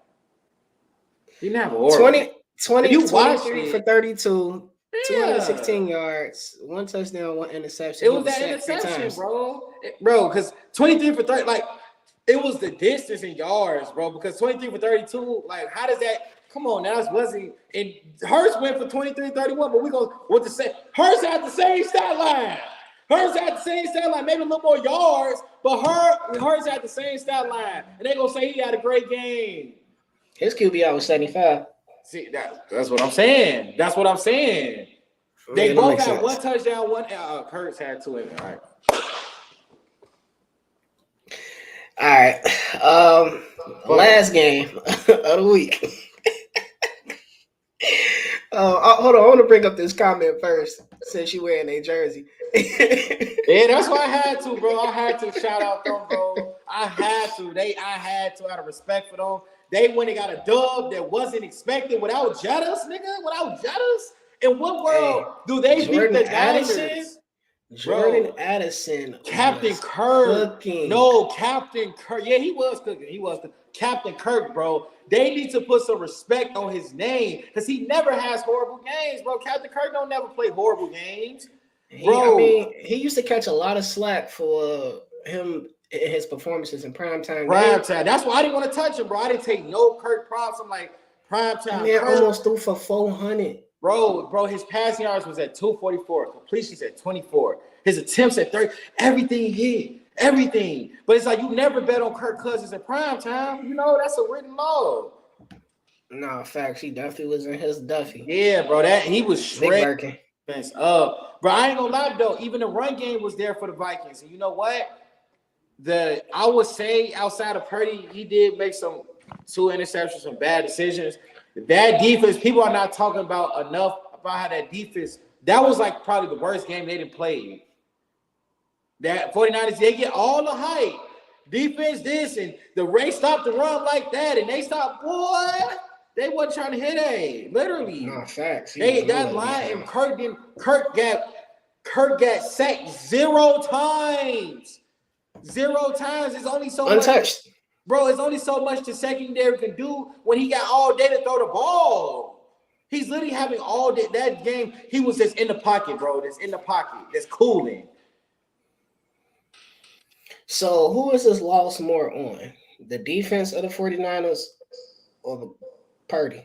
B: He didn't have a horrible
A: 23 for 32, 216 yards, 1 touchdown, 1 interception.
B: It was that interception, bro. Because 23 for 30, like, it was the distance in yards, bro. Because 23 for 32, like, how does that? Come on, now it wasn't. And Hurts went for 23, 31, but we go with the same. Hurts had the same stat line. Maybe a little more yards, but Hurts had the same stat line, and they gonna say he had a great game.
A: His QBR was 75.
B: See, that's what I'm saying. They both had 1 touchdown, 1. Hurts had 2. All
A: right. Last game of the week. Hold on. I want to bring up this comment first since you wearing a jersey.
B: Yeah, that's why I had to, bro. I had to shout out them, bro. I had to out of respect for them. They went and got a dub that wasn't expected without Jettas, nigga. Without Jettas? In what world do they beat the Niners?
A: Jordan Addison.
B: Captain Kirk.
A: Cooking.
B: No, Captain Kirk. Yeah, he was cooking. Captain Kirk, bro. They need to put some respect on his name because he never has horrible games, bro. Captain Kirk don't never play horrible games. Bro.
A: He used to catch a lot of slack for him in his performances in primetime.
B: That's why I didn't want to touch him, bro. I didn't take no Kirk props. I'm like, primetime.
A: Man, almost threw for 400.
B: Bro, his passing yards was at 244. Completions at 24. His attempts at 30. Everything hit. Everything. But it's like you never bet on Kirk Cousins in primetime. That's a written law.
A: No, facts. He definitely was in his Duffy.
B: Yeah, bro. He was shredded. Bro, I ain't gonna lie though. Even the run game was there for the Vikings. And you know what? I would say outside of Purdy, he did make 2 interceptions, some bad decisions. That defense, people are not talking about enough about how that defense. That was like probably the worst game they didn't play. That 49ers, they get all the hype. Defense this and the Ray stopped the run like that, and they stopped, boy. They wasn't trying to hit a literally.
A: No, facts.
B: That line and Kirk got sacked 0 times. 0 times. It's only so
A: untouched.
B: Much, bro, it's only so much the secondary can do when he got all day to throw the ball. He's literally having all day. That game, he was just in the pocket, bro. That's in the pocket. That's cooling.
A: So who is this loss more on? The defense of the 49ers or the Purdy?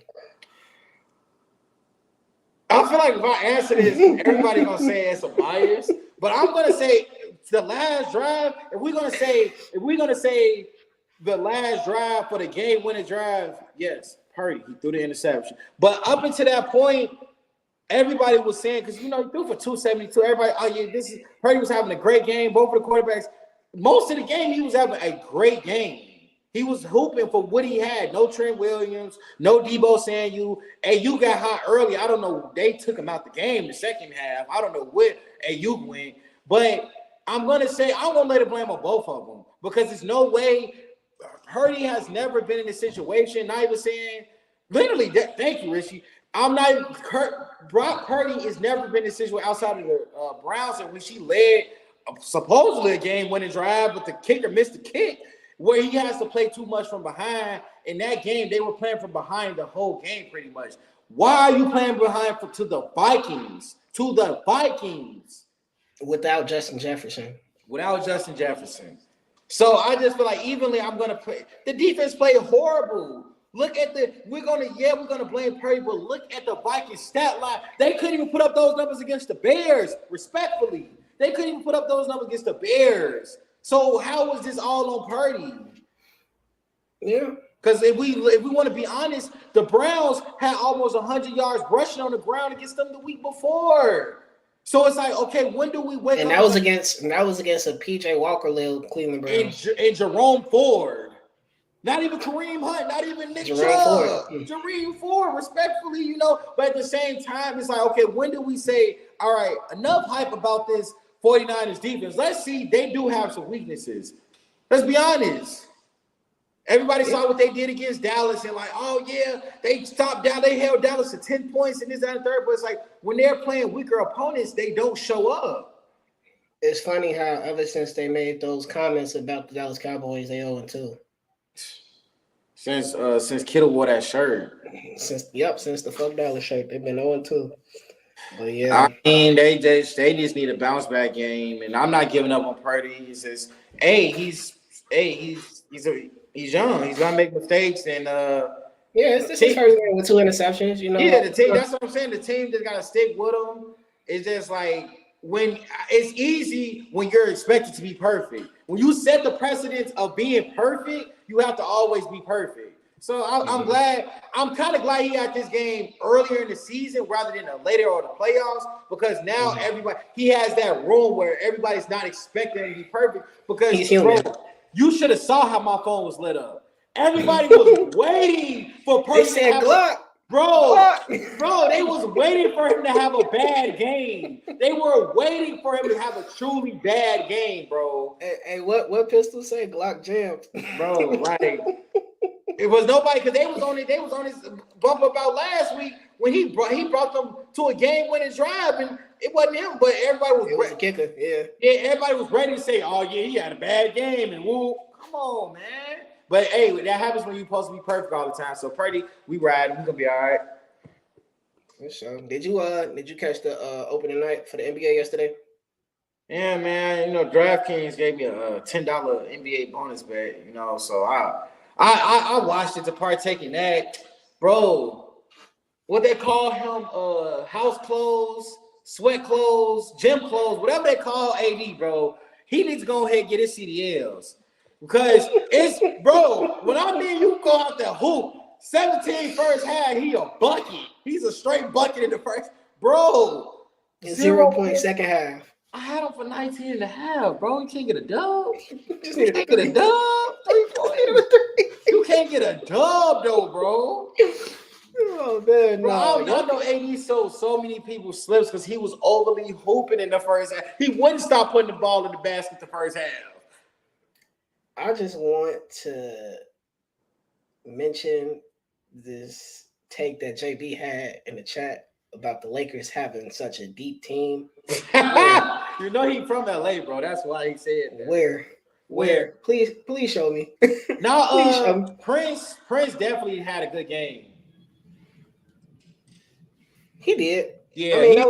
B: I feel like if I answer this, everybody's gonna say it's a bias. But I'm gonna say the last drive. If we're gonna say the last drive for the game-winning drive, yes, Purdy, he threw the interception. But up until that point, everybody was saying because he threw for 272. Everybody, Purdy was having a great game. Both of the quarterbacks. Most of the game, he was having a great game. He was hooping for what he had. No Trent Williams, no Deebo Samuel. You got hot early. I don't know. They took him out the game the second half. I don't know what Ayuk went. But I'm going to lay the blame on both of them because there's no way Purdy has never been in this situation. Not even saying, literally, thank you, Richie. Brock Purdy has never been in this situation outside of the Browns and when she led supposedly a game-winning drive, but the kicker missed the kick where he has to play too much from behind. In that game, they were playing from behind the whole game pretty much. Why are you playing behind to the Vikings? To the Vikings.
A: Without Justin Jefferson.
B: So I just feel like evenly I'm going to play. The defense played horrible. Look at we're gonna blame Purdy, but look at the Vikings stat line. They couldn't even put up those numbers against the Bears, respectfully. They couldn't even put up those numbers against the Bears. So how was this all on Purdy?
A: Yeah.
B: Because if we want to be honest, the Browns had almost 100 yards rushing on the ground against them the week before. So it's like, okay, when do we wake
A: And
B: up?
A: that was against a PJ Walker led Cleveland Browns.
B: And Jerome Ford. Not even Kareem Hunt, not even Nick Chubb. Jerome Ford, respectfully, But at the same time, it's like, okay, when do we say, all right, enough hype about this 49ers defense? Let's see, they do have some weaknesses. Let's be honest. Everybody saw what they did against Dallas and like, oh, yeah, they stopped down. They held Dallas to 10 points in this, that, and third. But it's like when they're playing weaker opponents, they don't show up.
A: It's funny how ever since they made those comments about the Dallas Cowboys, they 0-2.
B: Since Kittle wore that shirt.
A: Since the fuck Dallas shirt, they've been 0-2. But yeah,
B: I mean, they just need a bounce back game, and I'm not giving up on Purdy. He's just, he's young. He's gonna make mistakes, and
A: it's his first game with 2 interceptions.
B: Yeah, the team. That's what I'm saying. The team just gotta stick with him. It's just like when it's easy when you're expected to be perfect. When you set the precedence of being perfect, you have to always be perfect. So I'm glad. I'm kind of glad he had this game earlier in the season rather than later or the playoffs, because now he has that room where everybody's not expecting him to be perfect. Because you should have saw how my phone was lit up. Everybody was waiting for Purdy.
A: They said Glock.
B: Bro, they was waiting for him to have a bad game. They were waiting for him to have a truly bad game, bro.
A: Hey, what pistol say? Glock jammed,
B: bro. Right. It was nobody, because they was on his bump about last week when he brought them to a game-winning drive, and it wasn't him, but everybody was.
A: It was a kicker, yeah.
B: Yeah, everybody was ready to say, "Oh yeah, he had a bad game," and woo, come on, man. But hey, that happens when you're supposed to be perfect all the time. So Purdy, we riding. We gonna be all right.
A: For sure. Did you catch the opening night for the NBA yesterday?
B: Yeah, man. DraftKings gave me a $10 NBA bonus bet. So I watched it to partake in that, bro. What they call him, house clothes, sweat clothes, gym clothes, whatever they call AD, bro. He needs to go ahead and get his CDLs. Because when I mean you go out there hoop, 17 first half, he a bucket. He's a straight bucket in the first. Bro.
A: 0 point second half.
B: I had him for 19 and a half, bro. You can't get a dub. You can't get a dub. 3 points. You can't get a dub, though, bro.
A: Oh, man.
B: Bro, I know AD sold so many people slips because he was overly hooping in the first half. He wouldn't stop putting the ball in the basket the first half.
A: I just want to mention this take that JB had in the chat about the Lakers having such a deep team.
B: You know he from LA, bro. That's why he said that.
A: Where? Please show me.
B: No, Prince definitely had a good game.
A: He did.
B: Yeah,
A: I mean, that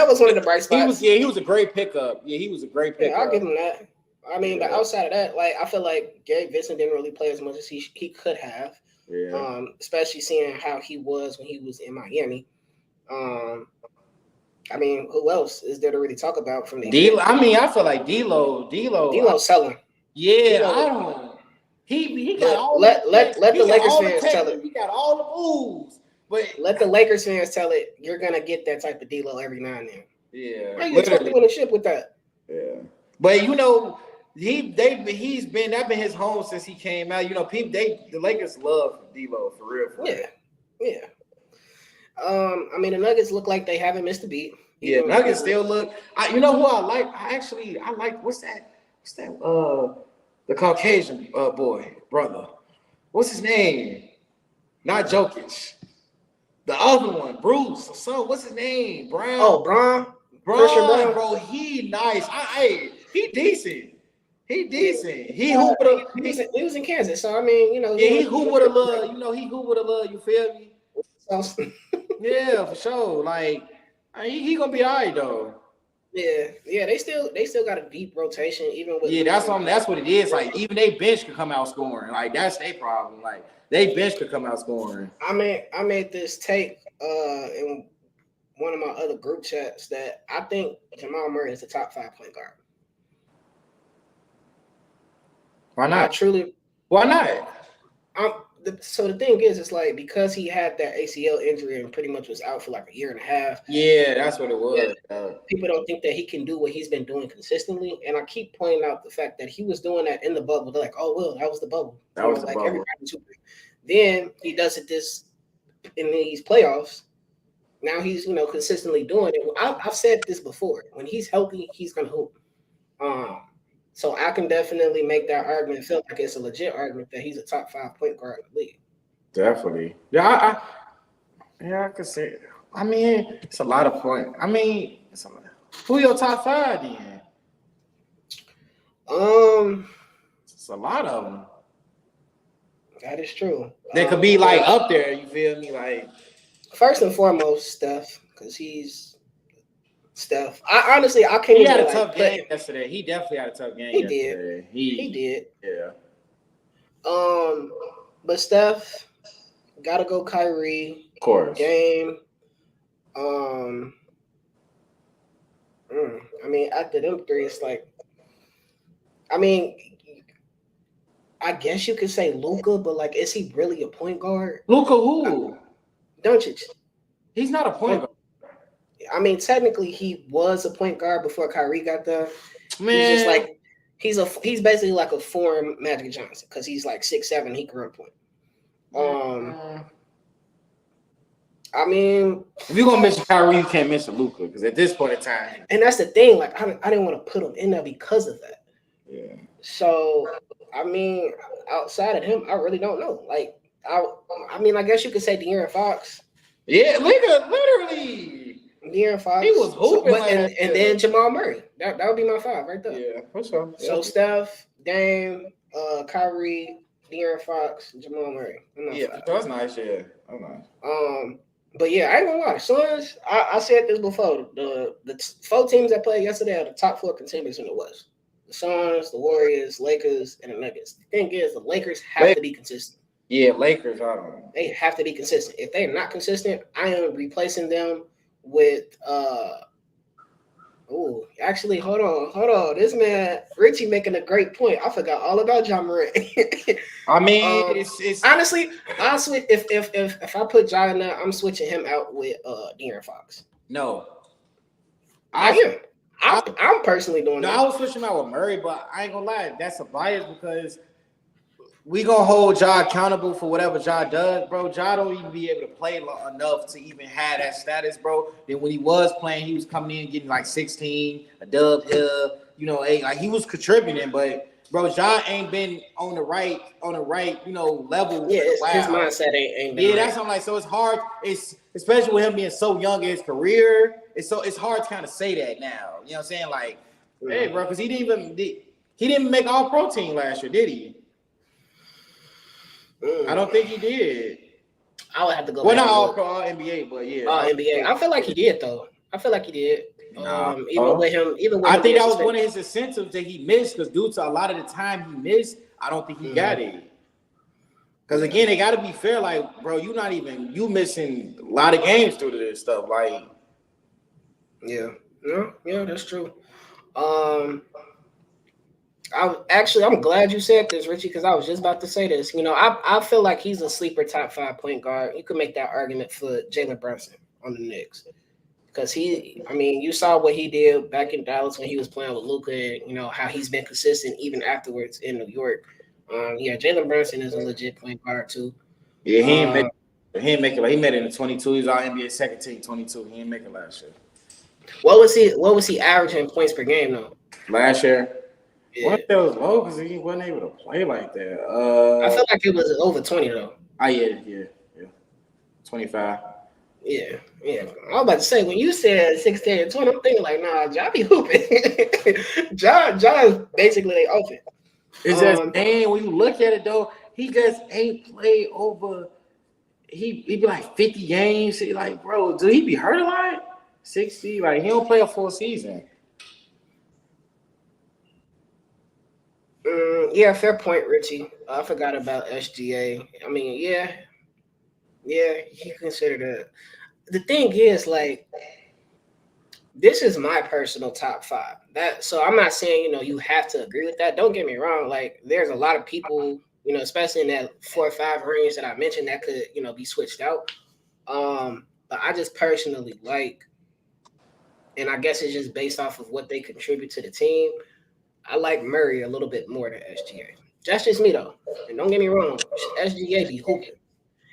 A: was one of the bright spots.
B: He was a great pickup. Yeah, he was a great pickup.
A: I'll give him that. I mean, but outside of that, like, I feel like Gabe Vincent didn't really play as much as he could have.
B: Yeah.
A: Especially seeing how he was when he was in Miami. I mean, who else is there to really talk about from the
B: D-Lo? I mean, I feel like D'Lo
A: selling.
B: Yeah, D-Lo, I don't. He got all.
A: Let the Lakers fans tell it.
B: He got all the moves, but
A: let the Lakers fans tell it. You're gonna get that type of D'Lo every now and then.
B: Yeah,
A: you expect to win a ship with that.
B: Yeah, but he's been his home since he came out. The Lakers love D'Lo for real.
A: Yeah. I mean, the Nuggets look like they haven't missed a beat.
B: Yeah, Nuggets still look. You know who I like? I like. What's that? The Caucasian brother. What's his name? Not Jokic. The other one, Bruce. So what's his name? Brown.
A: Oh, Braun,
B: bro. He nice. He decent. He decent. He
A: was in Kansas, so I mean,
B: Yeah, he hoop with a little. He hoop with a little. You feel me? Yeah, for sure. Like, he gonna be all right though.
A: Yeah. They still got a deep rotation, even with.
B: Yeah, that's what it is. Like, even they bench could come out scoring. Like, that's their problem. Like, they bench could come out scoring.
A: I made this take in one of my other group chats that I think Jamal Murray is the top 5 point guard.
B: Why not?
A: Why
B: not?
A: So the thing is, it's like because he had that ACL injury and pretty much was out for like a year and a half.
B: Yeah, that's what it
A: Yeah,
B: was.
A: people don't think that he can do what he's been doing consistently. And I keep pointing out the fact that he was doing that in the bubble. They're like, oh well, that was the bubble.
B: That was the
A: like
B: bubble.
A: everybody. Then he does it this in these playoffs. Now he's consistently doing it. I've said this before. When he's healthy, he's gonna hoop. So I can definitely make that argument. Feel like it's a legit argument that he's a top 5 point guard in the league.
B: Definitely. Yeah, I could say. I mean, it's a lot of points. I mean, who your top 5 then? It's a lot of them.
A: That is true.
B: They could be like up there. You feel me? Like
A: first and foremost, Steph, because he's Steph. I honestly can't.
B: He had a tough game yesterday. He definitely had a tough game.
A: He did. He did.
B: Yeah.
A: But Steph gotta go. Kyrie,
B: of course.
A: Game. I mean, after them three, it's like, I mean, I guess you could say Luka, but like, is he really a point guard?
B: Luka who?
A: Doncic.
B: He's not a point guard.
A: I mean, technically, he was a point guard before Kyrie got there.
B: Man.
A: He's just like he's basically like a foreign Magic Johnson because he's like 6'7". He can run point. I mean,
B: if you're gonna mention Kyrie, you can't mention Luka because at this point in time,
A: and that's the thing. Like, I didn't want to put him in there because of that.
B: Yeah.
A: So, I mean, outside of him, I really don't know. Like, I mean, I guess you could say De'Aaron Fox.
B: Yeah, literally.
A: De'Aaron Fox.
B: He was hooping,
A: and then Jamal Murray. That would be my 5 right there.
B: Yeah, for sure.
A: So Steph, Dame, Kyrie, De'Aaron Fox, Jamal Murray.
B: That's nice. Yeah, that's nice.
A: But yeah, I ain't gonna lie. Suns, I said this before. The 4 teams that played yesterday are the top 4 contenders in the West. The Suns, the Warriors, Lakers, and the Nuggets. The thing is, the Lakers have to be consistent.
B: Yeah, Lakers. I don't know.
A: They have to be consistent. If they're not consistent, I am replacing them with actually, hold on. This man Richie making a great point. I forgot all about Ja Morant.
B: I mean, it's
A: honestly, I switch if I put Ja in there, I'm switching him out with De'Aaron Fox.
B: No,
A: I'm personally doing that.
B: I was switching him out with Murray, but I ain't gonna lie, that's a bias because we gonna hold Ja accountable for whatever Ja does, bro. Ja don't even be able to play enough to even have that status, bro. Then when he was playing, he was coming in getting like 16, a dub here, 8. Like he was contributing, but bro, Ja ain't been on the right, level.
A: Yeah, his mindset ain't been.
B: Yeah, that's what I'm like. So it's hard. It's especially with him being so young in his career. It's hard to kind of say that now. You know what I'm saying? Like, hey, bro, because he didn't make all pro team last year, did he? I don't think he did.
A: I would have to go.
B: Well, not all pro, all NBA, but yeah.
A: All NBA. I feel like he did though. Even with him,
B: I think that was one of his incentives that he missed because due to a lot of the time he missed, I don't think he got it. Because again, they got to be fair. Like, bro, you missing a lot of games due to this stuff. Like,
A: yeah, that's true. I'm glad you said this, Richie, because I was just about to say this. I feel like he's a sleeper top 5 point guard. You could make that argument for Jalen Brunson on the Knicks. Because you saw what he did back in Dallas when he was playing with Luka, and how he's been consistent even afterwards in New York. Jalen Brunson is a legit point guard too.
B: Yeah, he ain't make it. He made it in 22. He was all NBA second team 22. He ain't make it last year.
A: What was he averaging points per game though?
B: Last year?
A: Yeah.
B: What if that was low because he wasn't able to play like that?
A: I feel like it was over 20 though.
B: Yeah. 25.
A: Yeah. I was about to say when you said 16 and 20, I'm thinking like, nah, Ja be hooping. Ja is basically open.
B: It's just when you look at it though, he just ain't played over. He be like 50 games. Like, bro, do he be hurt a lot? 60, like he don't play a full season.
A: Yeah, fair point, Richie. I forgot about SGA. I mean, yeah, he considered it. The thing is, like, this is my personal top 5. So I'm not saying you have to agree with that. Don't get me wrong. Like, there's a lot of people especially in that 4 or 5 range that I mentioned that could, be switched out. But I just personally like, and I guess it's just based off of what they contribute to the team. I like Murray a little bit more than SGA. That's just me though. And don't get me wrong, SGA be hooping.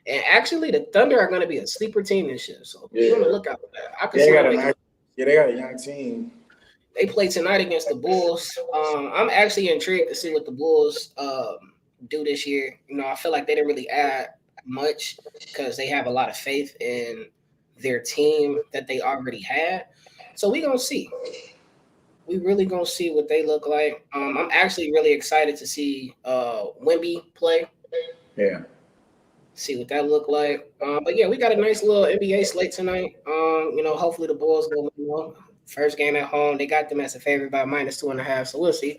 A: And actually, the Thunder are going to be a sleeper team this year, so be on the lookout for that. I could see them making.
B: They got a young team.
A: They play tonight against the Bulls. I'm actually intrigued to see what the Bulls do this year. I feel like they didn't really add much because they have a lot of faith in their team that they already had. So we gonna see. We really gonna see what they look like. I'm actually really excited to see Wemby play.
B: Yeah.
A: See what that look like. But yeah, we got a nice little NBA slate tonight. Hopefully the Bulls go well. First game at home, they got them as a favorite by -2.5, so we'll see.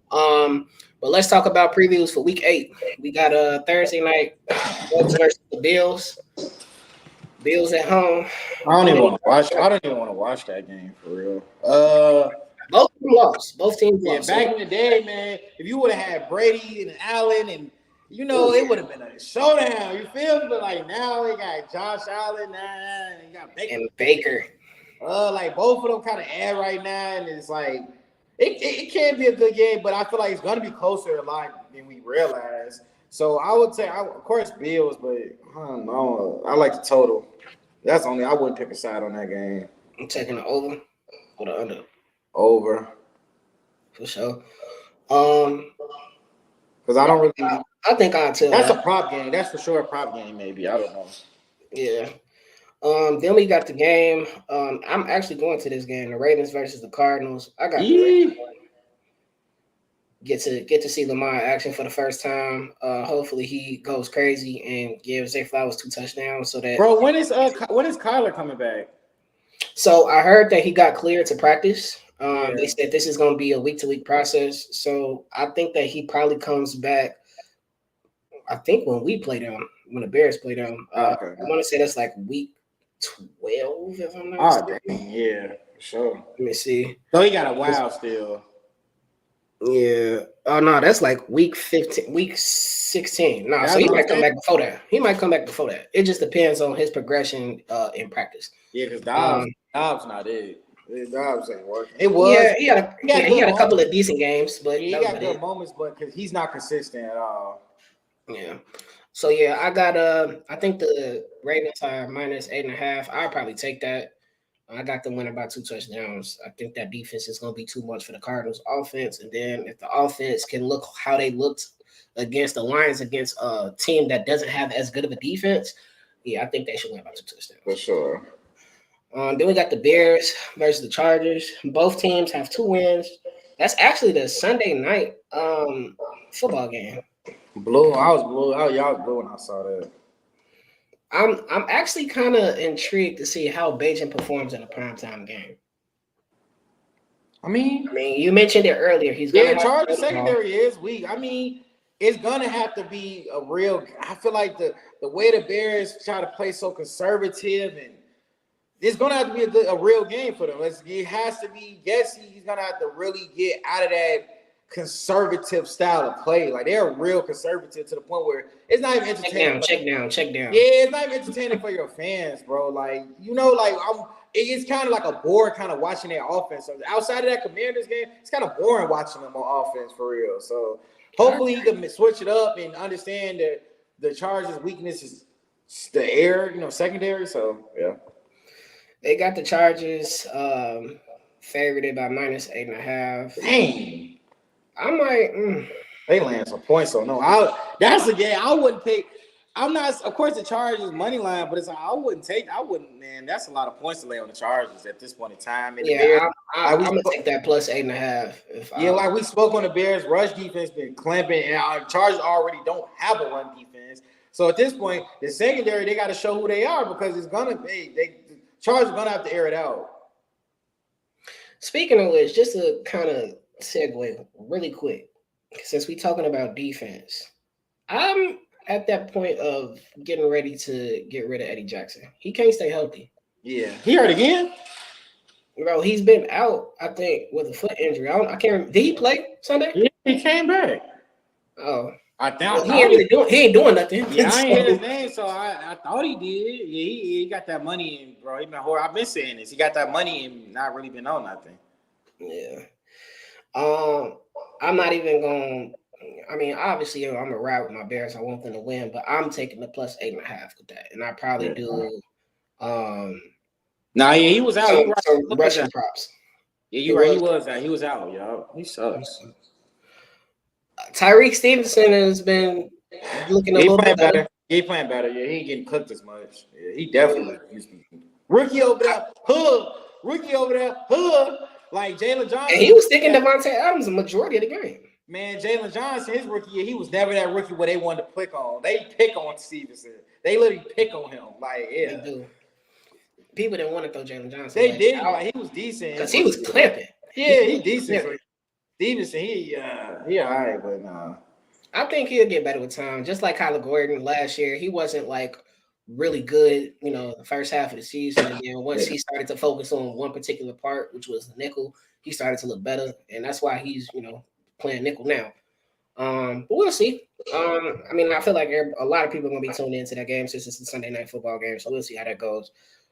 A: But let's talk about previews for Week 8. We got a Thursday night Bucks versus the Bills. Bills at home.
B: I don't even want to watch that game for real.
A: Both teams lost. Both teams lost.
C: Back in the day, man, if you would have had Brady and Allen and it would have been a showdown. You feel me? But like now they got Josh Allen and they got Baker.
A: And Baker.
C: Like both of them kind of add right now, and it's like it can be a good game, but I feel like it's gonna be closer a lot than we realize. So I would say, of course, Bills, but I don't know. I like the total. That's only I wouldn't pick a side on that game.
A: I'm taking the over or the under.
B: Over.
A: For sure.
B: Because I don't really.
A: I think I'll tell.
C: That's a prop game. That's for sure a prop game, maybe. I don't know.
A: Yeah. Then we got the game. I'm actually going to this game, the Ravens versus the Cardinals. I got get to see Lamar in action for the first time. Hopefully he goes crazy and gives Zay Flowers 2 touchdowns so that.
C: Bro, when is Kyler coming back?
A: So I heard that he got cleared to practice. They said this is going to be a week-to-week process. So I think that he probably comes back. I think when the Bears play them, I want to say that's like week 12, if I'm not mistaken.
B: Yeah, for sure.
A: Let me see.
C: So he got a while still.
A: Yeah. Oh no, that's like week 15, week 16. No, so he might come back before that. It just depends on his progression in practice.
C: Yeah, because Dobbs not it.
B: Dobbs ain't working.
C: It was.
A: Yeah, he had a couple of decent games, but
C: he got good moments, but because he's not consistent at all.
A: Yeah. So yeah, I think the Ravens are -8.5. I'll probably take that. I got them winning by 2 touchdowns. I think that defense is going to be too much for the Cardinals offense. And then if the offense can look how they looked against the Lions, against a team that doesn't have as good of a defense, yeah, I think they should win by 2 touchdowns.
B: For sure.
A: Then we got the Bears versus the Chargers. Both teams have 2 wins. That's actually the Sunday night football game.
B: Blue. Y'all was blue when I saw that.
A: I'm actually kind of intrigued to see how Bajan performs in a primetime game.
C: I mean,
A: you mentioned it earlier. He's gonna
C: Chargers secondary is weak. I mean, it's gonna have to be a real. I feel like the way the Bears try to play so conservative, and it's gonna have to be a real game for them. It has to be. Yes, he's gonna have to really get out of that conservative style of play. Like they're real conservative to the point where it's not even entertaining.
A: Check down.
C: Yeah, it's not even entertaining for your fans, bro. Like it's kind of like a bore kind of watching their offense. So outside of that Commanders game, it's kind of boring watching them on offense for real. So hopefully he can switch it up and understand that the Chargers' weakness is the air, secondary. So yeah,
A: they got the Chargers favored by -8.5.
C: Dang.
A: I might.
C: They land some points, so no. That's a game I wouldn't pick. I'm not. Of course, the Chargers money line, but it's like I wouldn't. Man, that's a lot of points to lay on the Chargers at this point in time. And
A: I'm gonna take that +8.5.
C: Like we spoke on the Bears, rush defense been clamping, and our Chargers already don't have a run defense. So at this point, the secondary they got to show who they are because it's gonna be the Chargers are gonna have to air it out.
A: Speaking of which, just to kind of segue really quick, since we talking about defense, I'm at that point of getting ready to get rid of Eddie Jackson. He can't stay healthy.
C: Yeah, he hurt again.
A: Bro, he's been out, I think, with a foot injury. I can't remember. Did he play Sunday?
C: Yeah, he came back.
A: Oh,
C: I doubt
A: He ain't doing nothing.
C: Yeah, I ain't hear his name, so I thought he did. Yeah, he got that money in, bro. I've been saying this. He got that money and not really been on nothing.
A: Yeah. I'm not even going. I mean, obviously, I'm a ride with my Bears. I want them to win, but I'm taking the plus 8.5 with that, and I probably do.
C: Nah, yeah, he was out.
A: Some rushing props.
C: Yeah, you're right. He was out. He was out, y'all. He sucks.
A: Tyreek Stevenson has been looking a little bit better.
C: He playing better. Yeah, he ain't getting cooked as much. Yeah, he definitely rookie over there. Rookie over there. Like Jalen Johnson.
A: And he was sticking Devontae Adams the majority of the game.
C: Man, Jalen Johnson, his rookie year, he was never that rookie where they wanted to pick on. They pick on Stevenson. They literally pick on him. Like, yeah.
A: They do. People didn't want to throw Jalen Johnson.
C: They did. Like, he was decent.
A: Because he was clamping.
C: Yeah, he decent. Stevenson, he all right, but nah.
A: I think he'll get better with time. Just like Kyler Gordon last year, he wasn't like really good, the first half of the season. And then once he started to focus on one particular part, which was the nickel, he started to look better. And that's why he's, playing nickel now. But we'll see. I mean, I feel like a lot of people are going to be tuned into that game since it's a Sunday night football game. So we'll see how that goes.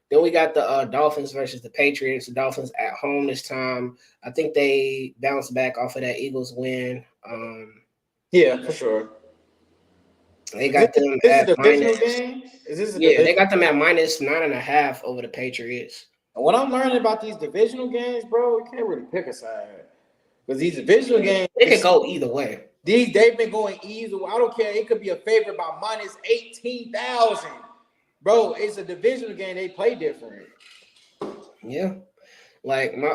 A: Then we got the Dolphins versus the Patriots. The Dolphins at home this time. I think they bounced back off of that Eagles win.
C: Yeah, for sure.
A: They got them at minus. They got them at minus 9.5 over the Patriots.
C: And what I'm learning about these divisional games, bro, you can't really pick a side because these divisional games
A: they could go either way.
C: They've been going either way. I don't care. It could be a favorite by minus 18,000. Bro, it's a divisional game. They play different.
A: Yeah, like my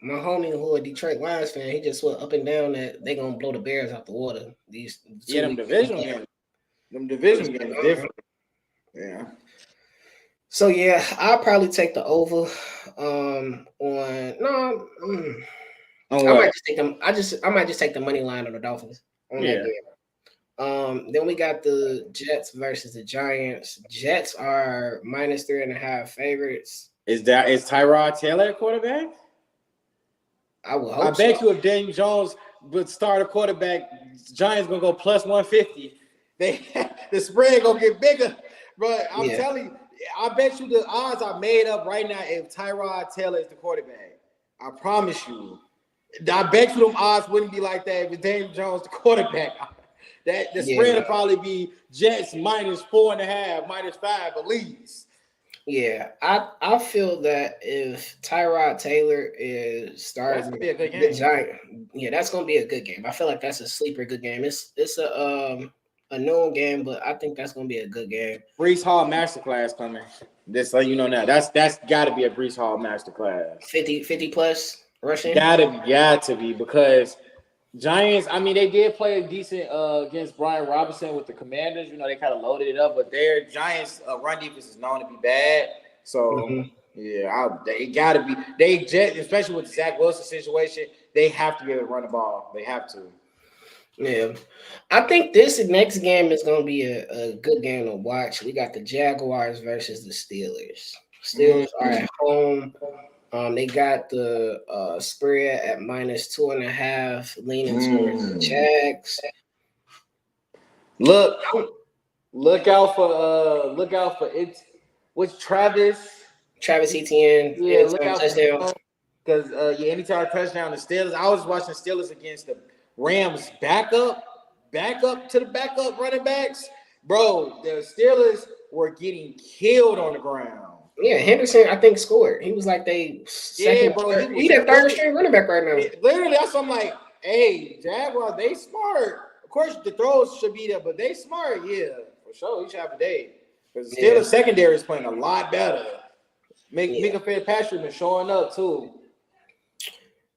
A: homie who a Detroit Lions fan, he just went up and down that they gonna blow the Bears out the water.
C: Them divisional games. Them divisional games different. Yeah.
A: So yeah, I'll probably take the over. I might just take them. I might just take the money line on the Dolphins on that game. Then we got the Jets versus the Giants. Jets are minus 3.5 favorites.
C: Is Tyrod Taylor a quarterback?
A: I will hope.
C: I bet you if Daniel Jones would start a quarterback, Giants gonna go plus 150. The spread gonna get bigger, bro. I'm telling you, I bet you the odds are made up right now if Tyrod Taylor is the quarterback. I promise you. I bet you them odds wouldn't be like that if Daniel Jones the quarterback. That the spread will probably be Jets minus 4.5, minus 5 at least.
A: Yeah, I feel that if Tyrod Taylor is starting the Giant, that's gonna be a good game. I feel like that's a sleeper good game. It's a known game, but I think that's gonna be a good game.
C: Breece Hall masterclass coming. Just let you know now. That's got to be a Breece Hall masterclass.
A: 50 plus rushing.
C: Got to be because Giants. I mean, they did play a decent against Brian Robinson with the Commanders. They kind of loaded it up, but their Giants run defense is known to be bad. So they got to be. Especially with the Zach Wilson situation, they have to be able to run the ball. They have to.
A: Yeah, I think this next game is going to be a good game to watch. We got the Jaguars versus the Steelers. Steelers are at home. They got the spread at minus 2.5, leaning towards the Jags.
C: Look out for it. What's Travis
A: Etienne?
C: Yeah, look out touchdown. Because anytime touchdown, the Steelers. I was watching Steelers against the Rams backup to the backup running backs. Bro, the Steelers were getting killed on the ground.
A: Yeah, Henderson, I think, scored. He was like he's their third string running back right now.
C: Literally, that's what I'm like, hey, Jaguars, they smart. Of course, the throws should be there, but they smart, for sure. You should have a day. Because the Steelers secondary is playing a lot better. Mika Fitzpatrick been showing up, too.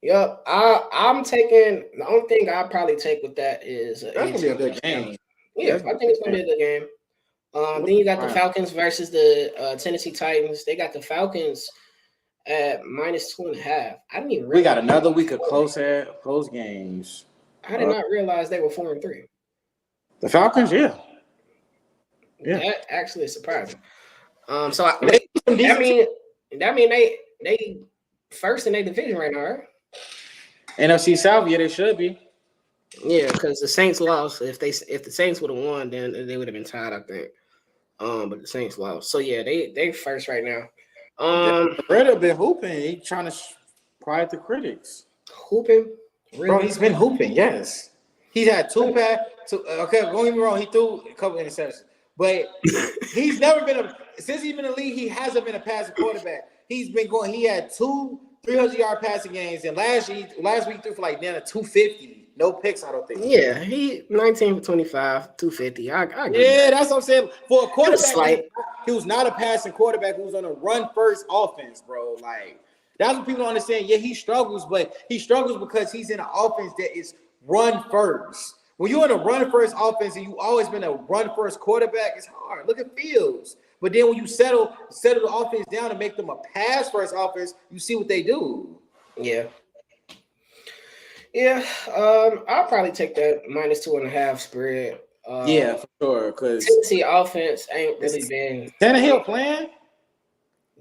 A: Yep, I'm taking – the only thing I'll probably take with that is –
C: that's going to be a good game.
A: Yeah, I think it's going to be a good game. Then you got the Falcons versus the Tennessee Titans. They got the Falcons at minus 2.5. I didn't even realize.
C: We got another week of close games.
A: I did not realize they were 4-3.
C: The Falcons, yeah.
A: That actually is surprising. That mean they first in their division right now, right?
C: NFC South, they should be.
A: Yeah, because the Saints lost. If the Saints would have won, then they would have been tied, I think. But the Saints lost. So yeah, they first right now.
C: Red been hooping. He trying to quiet the critics.
A: Hooping,
C: Bro,
A: really?
C: he's been hooping. Yes, he's had two pass. Okay, don't get me wrong. He threw a couple interceptions, but he's never been since he's been in the league. He hasn't been a passing quarterback. He's been going. He had 300-yard passing games, and last week he threw for like 250. No picks, I don't think.
A: Yeah, he 19 for 25, 250. I
C: yeah, that's what I'm saying. For a quarterback,
A: It
C: he was not a passing quarterback who was on a run first offense, bro. Like that's what people don't understand. Yeah, he struggles, but he struggles because he's in an offense that is run first. When you're in a run first offense and you've always been a run first quarterback, it's hard. Look at Fields. But then when you settle the offense down and make them a pass first offense, you see what they do.
A: Yeah. Yeah, I'll probably take that -2.5 spread.
C: Yeah, for sure. Because
A: Tennessee offense ain't really been
C: Tannehill playing.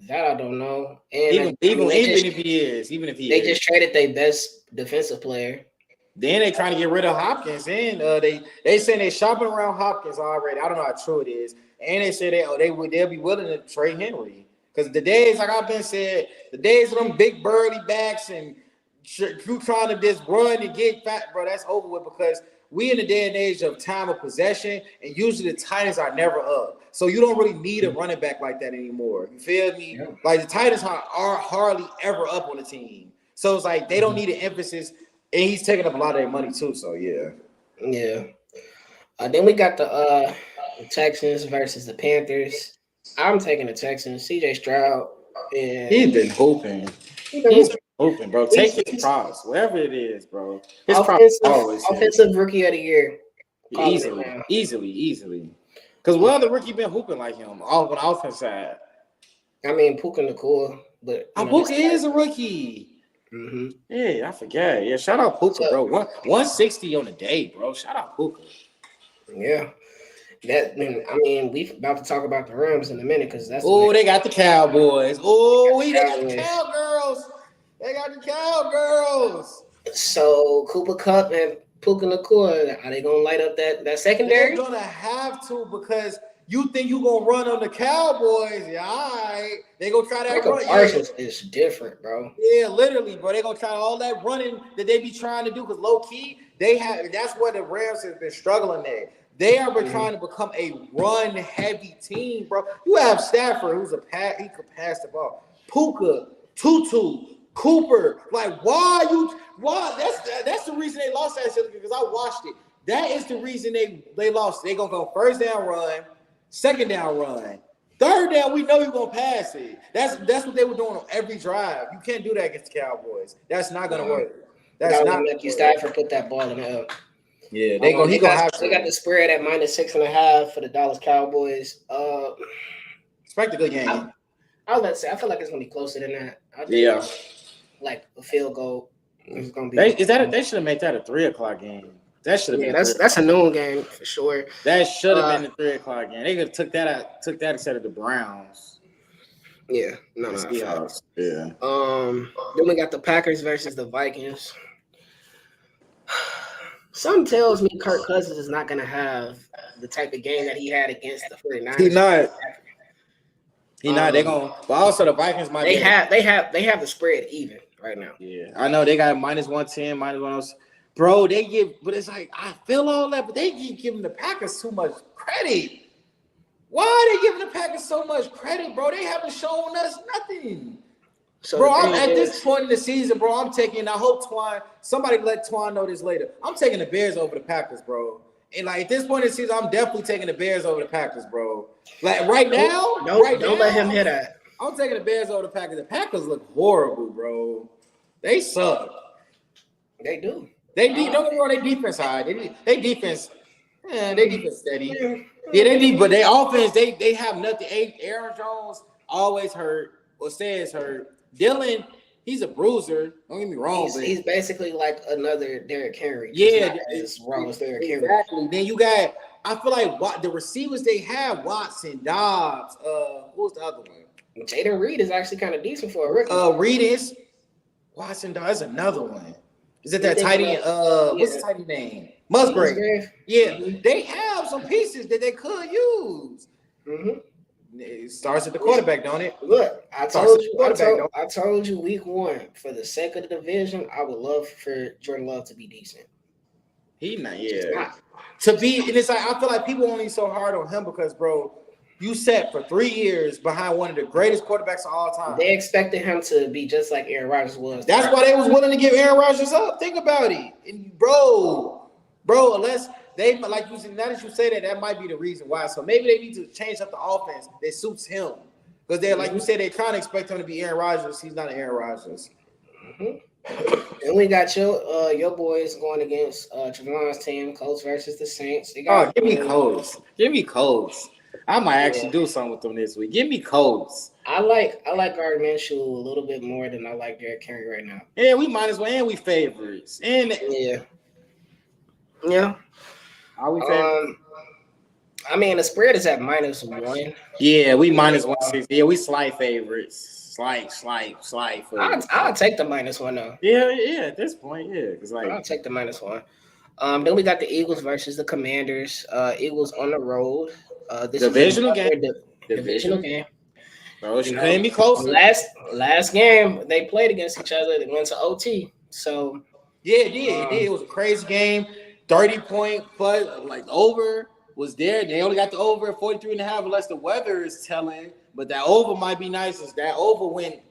A: That I don't know. And
C: even if he is,
A: they just traded their best defensive player.
C: Then they trying to get rid of Hopkins, and they saying they shopping around Hopkins already. I don't know how true it is, and they say they'll be willing to trade Henry because the days, like I've been said, the days of them big burly backs and you trying to just run and get fat, bro, that's over with because we in the day and age of time of possession, and usually the Titans are never up. So you don't really need a running back like that anymore. You feel me? Yeah. Like the Titans are hardly ever up on the team. So it's like they don't need an emphasis, and he's taking up a lot of their money too. So yeah.
A: Yeah. Then we got the Texans versus the Panthers. I'm taking the Texans. CJ Stroud. And
C: he's been hoping. He's been hoping, bro. Take his props, whatever it is, bro. His
A: offensive rookie of the year.
C: Easily. Because what other rookie been hooping like him on the offense side?
A: I mean, Puka Nacua, but
C: Puka is a rookie.
A: Mm-hmm.
C: Yeah, I forget. Yeah, shout out Puka, bro. 160 on the day, bro. Shout out Puka.
A: Yeah. We about to talk about the Rams in a minute because that's.
C: Oh, they got the Cowboys. Oh, they got the Cowgirls. They got the Cowgirls.
A: So Cooper Kupp and Puka Nacua, are they gonna light up that secondary?
C: They're gonna have to because you think you're gonna run on the Cowboys. Yeah, all right. They gonna try that run.
A: Parsons is different, bro.
C: Yeah, literally, bro. They gonna try all that running that they be trying to do because low key that's where the Rams have been struggling at. They are trying to become a run-heavy team, bro. You have Stafford, he could pass the ball. Puka, Tutu, Cooper. Like, why? That's the reason they lost that shit because I watched it. That is the reason they lost. They gonna go first down run, second down run, third down. We know you're gonna pass it. That's what they were doing on every drive. You can't do that against the Cowboys. That's not gonna work. That's not
A: make you Stafford put that ball in the air.
C: Yeah, they got
A: the spread at -6.5 for the Dallas Cowboys.
C: Expect a good game.
A: I feel like it's gonna be closer than that.
C: Yeah,
A: like a field goal. It's gonna be.
C: They should have made that a 3:00 game. That should have been.
A: That's a noon game for sure.
C: That should have been the 3:00 game. They could have took that instead of the Browns.
A: Yeah, no.
C: Yeah.
A: Then we got the Packers versus the Vikings. Something tells me Kirk Cousins is not going to have the type of game that he had against the 49ers.
C: He's not. They're going to – but also the Vikings might
A: They have the spread even right now.
C: Yeah, I know. They got -110, -1. Bro, they give – but it's like I feel all that, but they keep giving the Packers too much credit. Why are they giving the Packers so much credit, bro? They haven't shown us nothing. So bro, I'm at this point in the season, bro. I hope somebody let Twan know this later. I'm taking the Bears over the Packers, bro. And like at this point in the season, I'm definitely taking the Bears over the Packers, bro. Like right now,
A: don't let him hit that.
C: I'm taking the Bears over the Packers. The Packers look horrible, bro. They suck.
A: They do.
C: Don't get me wrong, their defense high. They defense steady. Yeah, they deep, but their offense, they have nothing. Aaron Jones always hurt or says hurt. Dylan, he's a bruiser. Don't get me wrong.
A: He's basically like another Derrick Henry.
C: Yeah,
A: as wrong as Derrick Henry.
C: Exactly. Then you got, I feel like the receivers they have, Watson, Dobbs. Who's the other one?
A: Jaden Reed is actually kind of decent for a rookie.
C: Reed is Watson. Dobbs is another one. Is it that tight end? What's the tight end name? Musgrave. Yeah, they have some pieces that they could use.
A: Mm-hmm.
C: It starts at the quarterback, don't it?
A: Look, I told you week 1, for the sake of the division, I would love for Jordan Love to be decent.
C: He not, yeah. To be, and it's like I feel like people only so hard on him because, bro, you sat for 3 years behind one of the greatest quarterbacks of all time.
A: They expected him to be just like Aaron Rodgers was.
C: That's why they was willing to give Aaron Rodgers up. Think about it, and bro. Unless they, like you said, now that you say that might be the reason why. So maybe they need to change up the offense that suits him. Because they're, like you said, they're trying to expect him to be Aaron Rodgers. He's not an Aaron Rodgers.
A: Mm-hmm. And we got your boys going against Javon's team, Colts versus the Saints.
C: Give me Colts. Give me Colts. I might actually do something with them this week. Give me Colts.
A: I like Gardner Minshew a little bit more than I like Derrick Henry right now.
C: Yeah, we might as well, and we favorites. And
A: yeah.
C: Are we favorites?
A: I mean, the spread is at -1.
C: Yeah, we -160. Yeah, we slight favorites. Slight.
A: I'll take the -1 though.
C: Yeah. At this point, yeah, because
A: I'll take the -1. Then we got the Eagles versus the Commanders. Eagles on the road. This
C: divisional
A: is
C: game.
A: Divisional game.
C: Bro, you couldn't be closer.
A: Last game they played against each other. They went to OT. So
C: yeah, it did. It was a crazy game. 30-point, but like over was there. They only got the over at 43.5 unless the weather is telling. But that over might be nice. As that over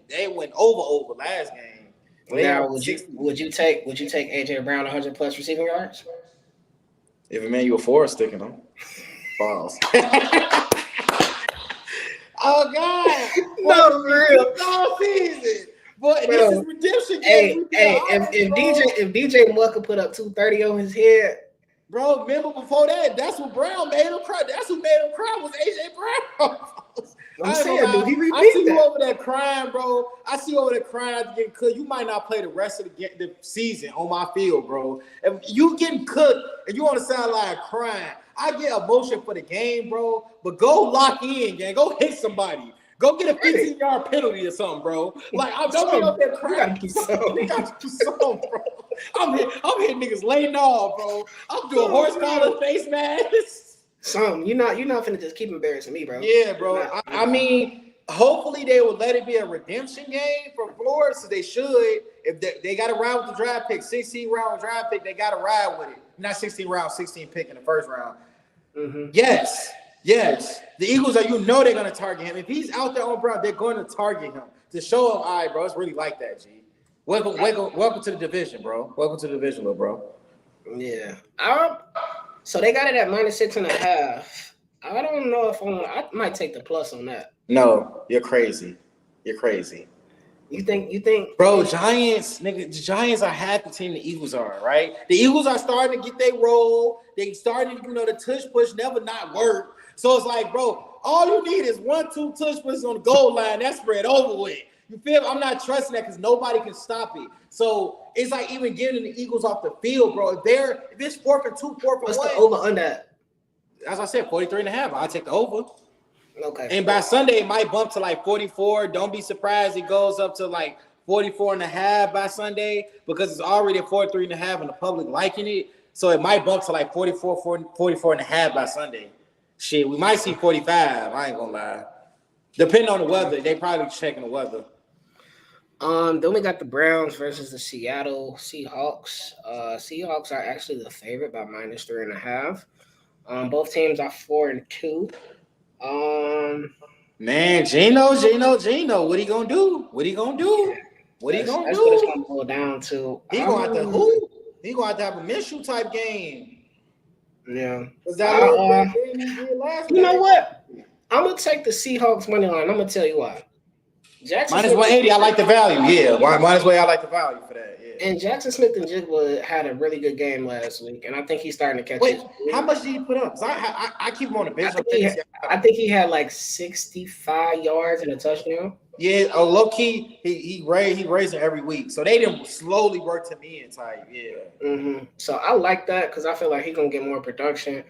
C: they went over last game.
A: Now, would you take AJ Brown 100+ receiving yards?
C: If Emmanuel Forrest sticking them. Balls. Oh God!
A: No, for real.
C: All season. But this is redemption game.
A: If DJ Moore could put up 230 on his head,
C: bro. Remember before that? That's what Brown made him cry. That's who made him cry was AJ Brown.
A: I'm saying, dude, he repeat
C: I see
A: that.
C: you over there crying, bro. I see you over there crying after getting cooked. You might not play the rest of the season on my field, bro. If you getting cooked and you on the sideline crying, I get emotion for the game, bro. But go lock in, gang. Go hit somebody. Go get a 15-yard penalty or something, bro. Like, I don't be up there crying. You got to do something, bro. I'm hitting niggas laying off, bro. I'm doing horse collar, face masks.
A: Something. You're not finna just keep embarrassing me, bro.
C: Yeah, bro. I mean, hopefully they will let it be a redemption game for Florida, so they should. If they got to ride with the draft pick, 16-round draft pick, they got to ride with it. Not 16 round, 16 pick in the first round. Mm-hmm. Yes. The Eagles they're going to target him. If he's out there on Brown, they're going to target him to show him, all right, bro, it's really like that, G. Welcome to the division, bro. Welcome to the division, little bro.
A: Yeah. So they got it at -6.5. I don't know if I might take the plus on that.
C: No, you're crazy. You think, bro? Giants, nigga. The Giants are half the team the Eagles are, right? The Eagles are starting to get their roll. They started, the tush push never not work. So it's like, bro, all you need is 1-2 tush pushes on the goal line. That's spread over with. You feel me? I'm not trusting that because nobody can stop it. So it's like even getting the Eagles off the field, bro. If it's 4 for 2, 4 for 1.
A: What's the over on that?
C: As I said, 43.5. I'll take the over.
A: Okay.
C: And by Sunday, it might bump to like 44. Don't be surprised it goes up to like 44.5 by Sunday because it's already at 43.5 and the public liking it. So it might bump to like 44.5 by Sunday. Shit, we might see 45. I ain't gonna lie. Depending on the weather, they probably checking the weather.
A: Then we got the Browns versus the Seattle Seahawks. Seahawks are actually the favorite by -3.5. Both teams are 4-2.
C: Man, Gino, what he gonna do? That's what
A: it's gonna boil down to.
C: He gonna have to who? He gonna have to have a Minshew type game.
A: Yeah.
C: You
A: know what? I'm gonna take the Seahawks money line. I'm gonna tell you why.
C: Jackson -180. I like the value. Yeah, might as well. I like the value for that. Yeah.
A: And Jackson Smith-Njigba had a really good game last week, and I think he's starting to catch it.
C: How much did he put up? I keep him on the bench.
A: I think he had like 65 yards and a touchdown.
C: Yeah, low key, he raising every week, so they didn't slowly work to me in type. Yeah.
A: Mm-hmm. So I like that because I feel like he's gonna get more production,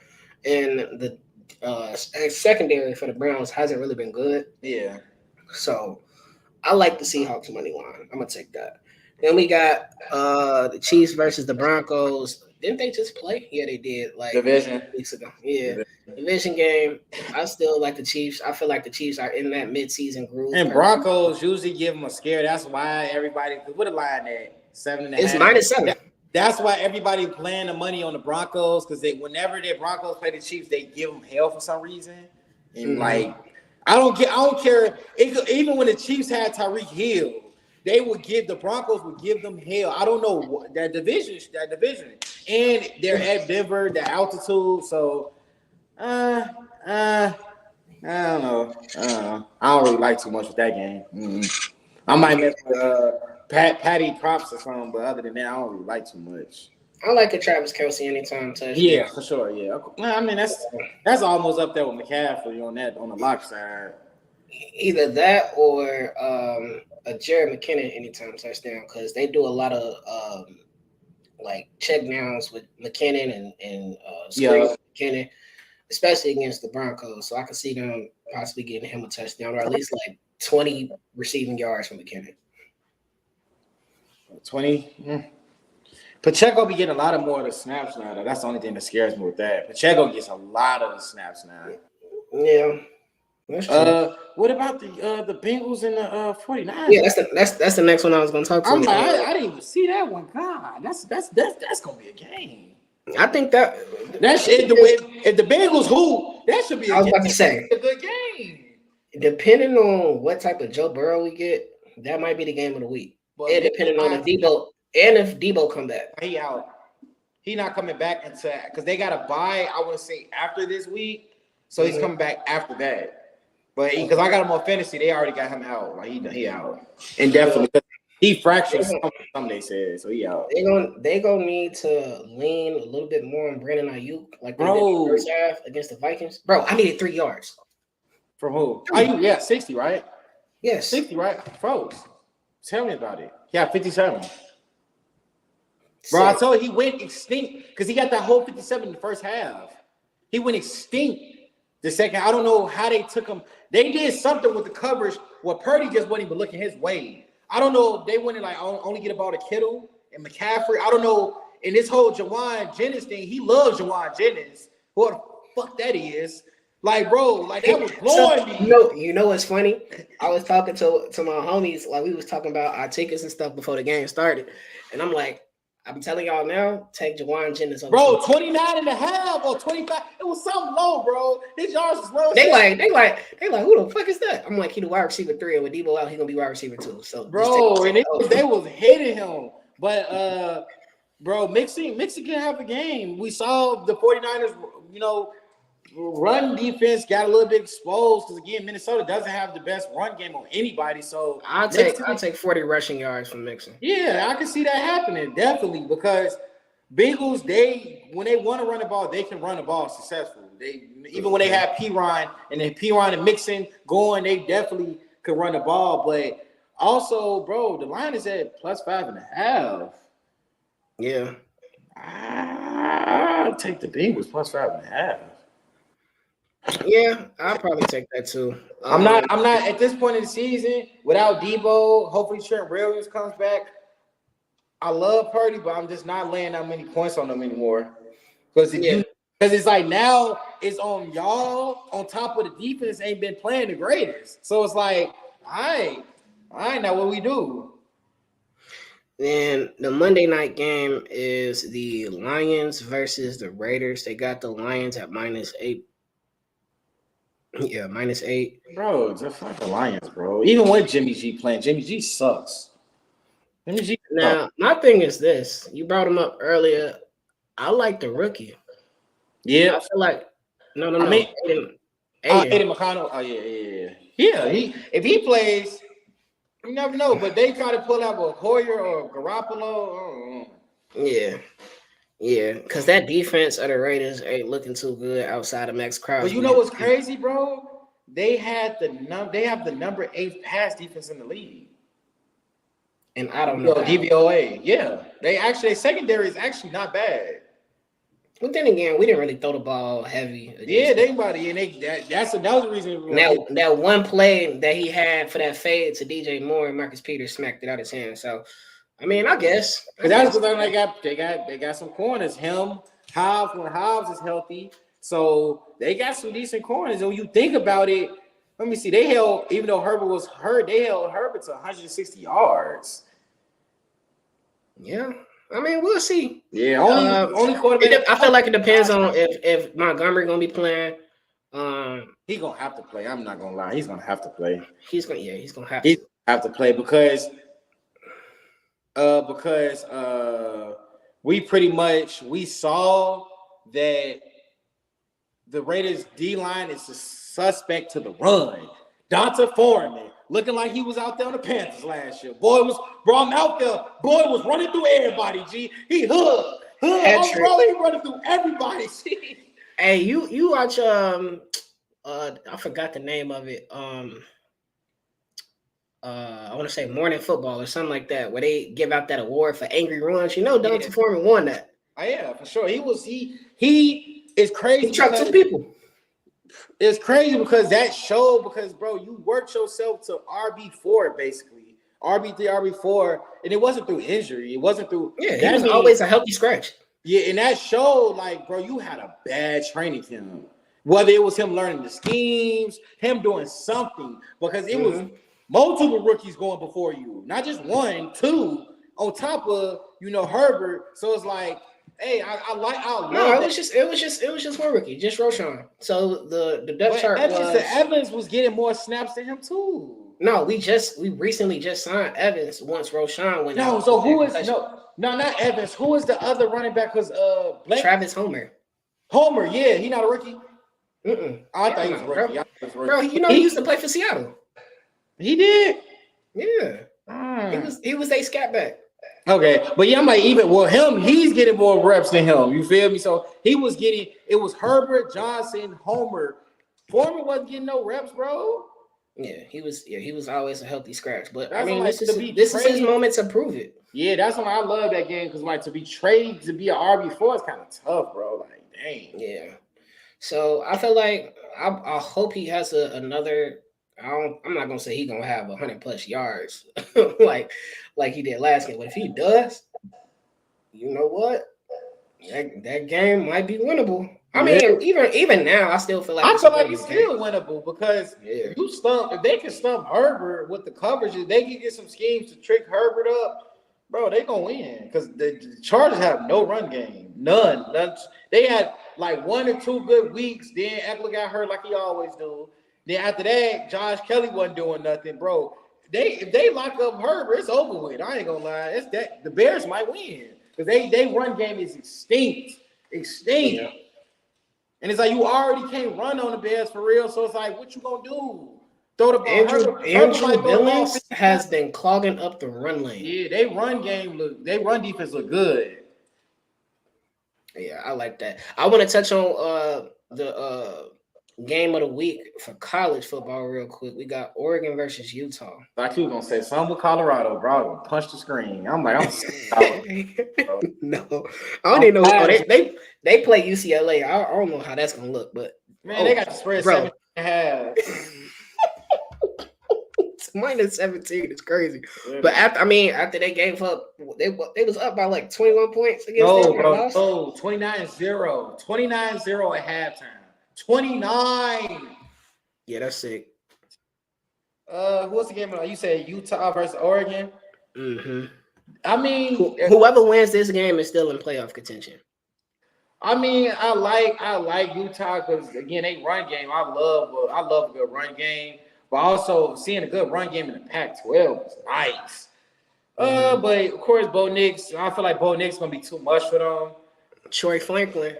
A: and the secondary for the Browns hasn't really been good.
C: Yeah.
A: So I like the Seahawks money line. I'm gonna take that. Then we got the Chiefs versus the Broncos. Didn't they just play? Yeah, they did. Like
C: Division.
A: weeks ago. Yeah, division game. I still like the Chiefs. I feel like the Chiefs are in that midseason groove.
C: And Broncos usually give them a scare. That's why everybody what a line at 7.5.
A: It's -7.
C: That's why everybody playing the money on the Broncos because whenever the Broncos play the Chiefs, they give them hell for some reason. And like, I don't care. Even when the Chiefs had Tyreek Hill, the Broncos would give them hell. I don't know that division, and they're at Denver, the altitude. So, I don't know. I don't really like too much with that game. I might mess with Patty props or something, but other than that, I don't really like too much.
A: I like a Travis Kelce anytime touchdown.
C: Yeah, for sure. Yeah, I mean that's almost up there with McCaffrey on the lock side.
A: Either that or a Jared McKinnon anytime touchdown because they do a lot of like check downs with McKinnon and McKinnon, especially against the Broncos. So I can see them possibly getting him a touchdown or at least like 20 receiving yards from McKinnon.
C: 20. Pacheco be getting a lot more of the snaps now. That's the only thing that scares me with that. Pacheco gets a lot of the snaps now.
A: Yeah. That's true.
C: What about the Bengals and the 49ers?
A: Yeah, that's the next one I was gonna talk to.
C: I'm like, I didn't even see that one. God, that's gonna be a game.
A: I think that
C: if the Bengals that should be
A: I was about to say
C: a good game.
A: Depending on what type of Joe Burrow we get, that might be the game of the week.
C: But
A: and depending on if Debo come back.
C: He out. He not coming back until because they got to buy, I want to say, after this week. So he's coming back after that. But because I got him on fantasy, they already got him out. Like he out. And definitely he fractured some they said. So he out.
A: They gonna need to lean a little bit more on Brandon Ayuk, like they did the first half against the Vikings. Bro, I needed 3 yards.
C: From who? Ayuk, yeah, 60, right?
A: Yes.
C: 60, right? Froze. Tell me about it. Yeah, 57. Bro, I told you he went extinct because he got that whole 57 in the first half. He went extinct the second. I don't know how they took him. They did something with the coverage where Purdy just wasn't even looking his way. I don't know if they went and like only get a ball to Kittle and McCaffrey. I don't know. And this whole Jawan Jennings thing, he loves Jawan Jennings. Who the fuck that is? Like, bro, like that was blowing me.
A: You know what's funny? I was talking to my homies, like we was talking about our tickets and stuff before the game started. And I'm like, I'm telling y'all now, take Jawan Jennings on.
C: Bro, 29 and a half or 25. It was something low, bro. These yards was low.
A: They like, who the fuck is that? I'm like, he the wide receiver 3, and with Debo out, he gonna be wide receiver 2. So
C: bro, and they was hitting him. But bro, Mixon can have a game. We saw the 49ers, run defense got a little bit exposed because again, Minnesota doesn't have the best run game on anybody. So
A: I'll take 40 rushing yards from Mixon.
C: Yeah, I can see that happening definitely because Bengals when they want to run the ball, they can run the ball successfully. Even when they have Piron and then Piron and Mixon going, they definitely could run the ball. But also, bro, the line is at +5.5.
A: Yeah,
C: I'll take the Bengals +5.5.
A: Yeah, I'll probably take that too.
C: I'm not at this point in the season without Debo. Hopefully Trent Williams comes back. I love Purdy, but I'm just not laying that many points on them anymore. Because it's like now it's on y'all on top of the defense ain't been playing the greatest. So it's like, all right, now what we do?
A: Then the Monday night game is the Lions versus the Raiders. They got the Lions at -8. Yeah, -8.
C: Bro, just like the Lions, bro. Even with Jimmy G playing, Jimmy G sucks.
A: Now, my thing is this. You brought him up earlier. I like the rookie.
C: Yeah.
A: I feel like no.
C: I mean,
A: Aiden
C: McConnell. Oh, yeah. Yeah, if he plays, you never know. But they try to pull out a Hoyer or Garoppolo.
A: Yeah, because that defense of the Raiders ain't looking too good outside of Max Crosby.
C: But you know what's crazy, bro? They have the number 8 pass defense in the league.
A: And I don't know.
C: DVOA. Yeah. Their secondary is actually not bad.
A: But then again, we didn't really throw the ball heavy.
C: Yeah, anybody, and that was the reason.
A: That one play that he had for that fade to DJ Moore and Marcus Peters smacked it out of his hand. So I mean, I guess.
C: Because that's because they got some corners. Him, Hobbs, when Hobbs is healthy. So they got some decent corners. And when you think about it, let me see. They held, even though Herbert was hurt, they held Herbert to 160 yards.
A: Yeah. I mean, we'll see.
C: Yeah, only quarterback.
A: I feel like it depends on if Montgomery gonna be playing.
C: He's gonna have to play. I'm not gonna lie. He's gonna have to play.
A: He's gonna have
C: He
A: to.
C: have to play because we saw that the Raiders D line is a suspect to the run. Donta Foreman looking like he was out there on the Panthers last year. I'm out there. Boy was running through everybody. G, he bro, he running through everybody. G.
A: Hey, you watch I forgot the name of it. I want to say Morning Football or something like that, where they give out that award for angry runs. You know, Donta Foreman won that.
C: Oh, yeah, for sure. He is crazy.
A: He trucked two people.
C: It's crazy because that showed bro, you worked yourself to RB4 basically. RB3, RB4, and it wasn't through injury. It wasn't through
A: he was always a healthy scratch.
C: Yeah, and that showed like, bro, you had a bad training camp. Whether it was him learning the schemes, him doing something, because it was multiple rookies going before you, not just one, two, on top of Herbert. So it's like, hey,
A: it was just one rookie, just Roschon. So the depth chart
C: Evans was getting more snaps than him too.
A: No, we recently just signed Evans once Roschon went out.
C: So who is not Evans? Who is the other running back? Because
A: Travis Homer.
C: Homer, yeah, he not a rookie.
A: I thought he was a rookie. Bro, he used to play for Seattle.
C: He did.
A: Yeah. He was a scat back.
C: Okay, but yeah, I'm like, he's getting more reps than him. You feel me? So it was Herbert, Johnson, Homer. Foreman wasn't getting no reps, bro.
A: Yeah, he was always a healthy scratch. But
C: that's
A: I mean,
C: like,
A: this is his moment to prove it.
C: Yeah, that's why I love that game, because like to be traded to be an RB4 is kind of tough, bro. Like, dang.
A: Yeah. So I feel like I hope he has another. I'm not gonna say he's gonna have 100+ yards like he did last game, but if he does, you know what? That game might be winnable. I mean, even now, I still feel like
C: it's still winnable because if they can stump Herbert with the coverage, if they can get some schemes to trick Herbert up, bro, they gonna win because the Chargers have no run game, none. They had like 1 or 2 good weeks. Then Eckler got hurt like he always do. Then after that, Josh Kelly wasn't doing nothing, bro. If they lock up Herbert, it's over with. I ain't gonna lie. It's that the Bears might win because they run game is extinct. Yeah. And it's like you already can't run on the Bears for real. So it's like, what you gonna do? Throw the ball.
A: Andrew Billings has been clogging up the run lane.
C: Yeah, they run defense look good.
A: Yeah, I like that. I want to touch on the game of the week for college football real quick. We got Oregon versus Utah.
C: Like you were gonna say something with Colorado, bro. I was gonna punch the screen. I'm like,
A: no, I don't even know. They play UCLA. I don't know how that's gonna look, but
C: man, they got the spread 7.5.
A: It's -17. It's crazy. Yeah. But after they gave up, they was up by like 21 points against them.
C: No, 29-0. 29-0 at halftime. 29.
A: Yeah, that's sick.
C: What's the game? You said Utah versus Oregon.
A: Mm-hmm.
C: I mean,
A: whoever wins this game is still in playoff contention.
C: I mean, I like Utah because again, they run game. I love a good run game, but also seeing a good run game in the Pac-12 is nice. But of course, Bo Nix. I feel like Bo Nix gonna be too much for them.
A: Troy Franklin.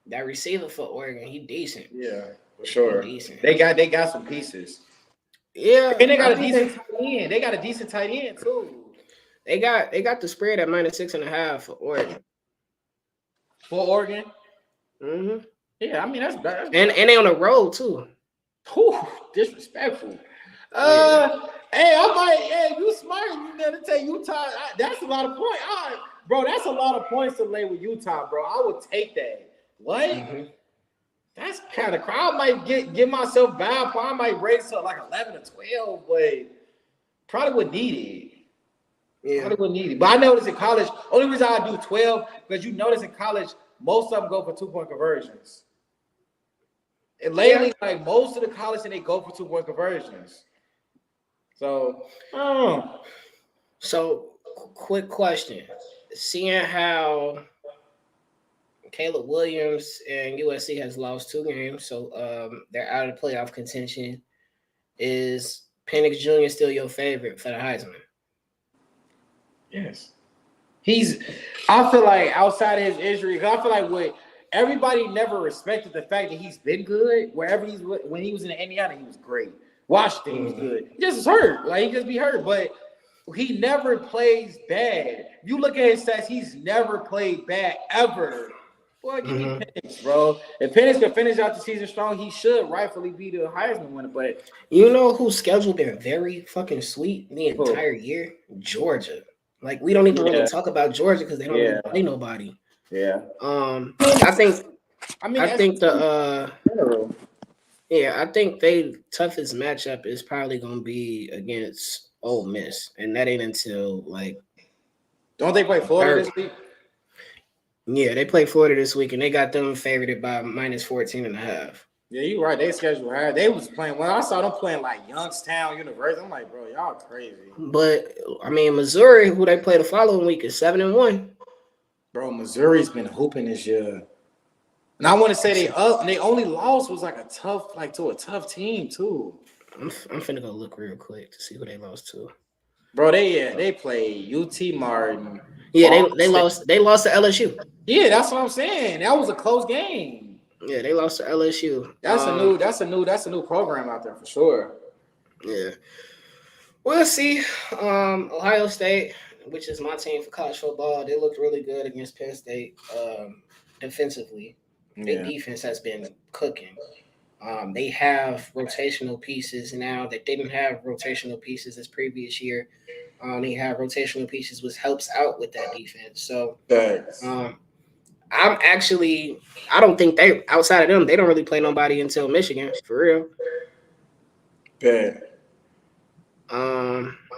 A: That receiver for Oregon, he decent.
C: Yeah, for sure.
A: Decent.
C: They got some pieces.
A: Yeah,
C: and they got a decent tight end. They got a decent tight end too.
A: They got the spread at -6.5 for Oregon.
C: For Oregon.
A: Mm-hmm.
C: Yeah, I mean that's bad.
A: And they on the road too.
C: Whew, disrespectful. Hey, you smart. You never take Utah. That's a lot of points. Bro, that's a lot of points to lay with Utah, bro. I would take that. What? Mm-hmm. That's kind of crazy. I might give myself bad. I might raise to like 11 or 12, but probably would need it.
A: Yeah.
C: Hollywood needy. But I notice in college, only reason I do 12 because you notice in college most of them go for 2-point conversions. And lately, like most of the college, and they go for 2-point conversions. So, I don't know.
A: So, quick question: seeing how Caleb Williams and USC has lost 2 games, so they're out of playoff contention. Is Penix Jr. still your favorite for the Heisman?
C: Yes. I feel like outside of his injury, 'cause I feel like everybody never respected the fact that he's been good. Wherever when he was in Indiana, he was great. Washington, he was good. He just was hurt. Like, he just be hurt. But he never plays bad. You look at his stats, he's never played bad ever. Boy, give me Penix, bro. If Penix can finish out the season strong, he should rightfully be the Heisman winner. But
A: you know whose schedule been very fucking sweet the entire year? Georgia. Like, we don't even really talk about Georgia because they don't really play nobody.
C: Yeah.
A: I think they toughest matchup is probably gonna be against Ole Miss, and that ain't until like.
C: Don't they play Florida this week?
A: Yeah, they play Florida this week, and they got them favored by -14.5.
C: Yeah, you're right. They schedule hard. They was playing when I saw them playing like Youngstown University. I'm like, bro, y'all crazy.
A: But I mean, Missouri, who they play the following week, is 7-1.
C: Bro, Missouri's been hooping this year, and I want to say they only lost was like to a tough team too.
A: I'm finna go look real quick to see who they lost to.
C: Bro, they played UT Martin.
A: Yeah, they lost to LSU.
C: Yeah, that's what I'm saying. That was a close game.
A: Yeah, they lost to LSU.
C: That's a new program out there for sure.
A: Yeah. We'll see. Ohio State, which is my team for college football, they looked really good against Penn State defensively. Their defense has been cooking. They have rotational pieces now that didn't have rotational pieces this previous year. They have rotational pieces, which helps out with that defense. So I don't think outside of them, they don't really play nobody until Michigan, for real.
C: Bad.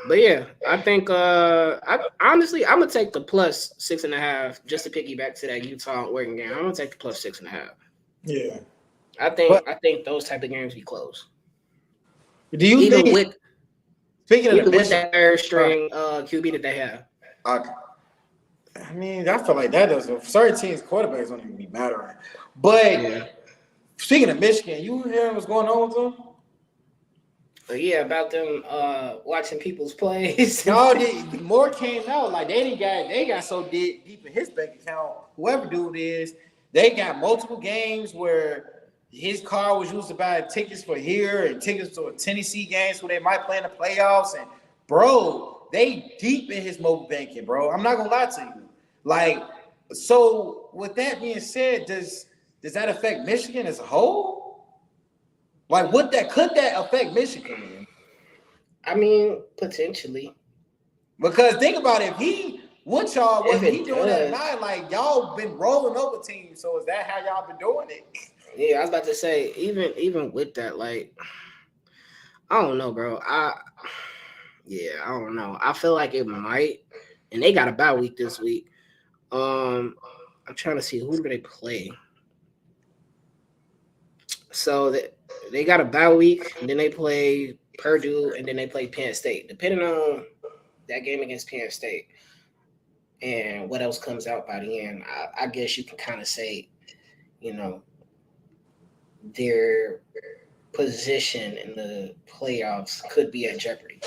A: But yeah, I think honestly I'm gonna take the +6.5 just to piggyback to that Utah Oregon game. I'm gonna take the +6.5.
C: Yeah.
A: I think those type of games be close.
C: Do you think
A: with
C: speaking of
A: with that third string QB that they have?
C: I mean, I feel like that doesn't. Certain teams' quarterbacks don't even be mattering. But speaking of Michigan, you hear what's going on with them?
A: Yeah, about them watching people's plays.
C: No, more came out. Like they got so deep in his bank account. Whoever dude is, they got multiple games where his car was used to buy tickets for here and tickets to Tennessee games where they might play in the playoffs. And bro, they deep in his mobile banking, bro. I'm not gonna lie to you. Like, so with that being said, does that affect Michigan as a whole? Like, could that affect Michigan?
A: I mean, potentially.
C: Because think about it, he doing that night, like y'all been rolling over teams. So is that how y'all been doing it?
A: Yeah, I was about to say, even with that, like, I don't know, bro. I don't know. I feel like it might, and they got a bye week this week. I'm trying to see who do they play. So they got a bye week, and then they play Purdue, and then they play Penn State. Depending on that game against Penn State and what else comes out by the end, I guess you can kind of say, you know, their position in the playoffs could be at jeopardy.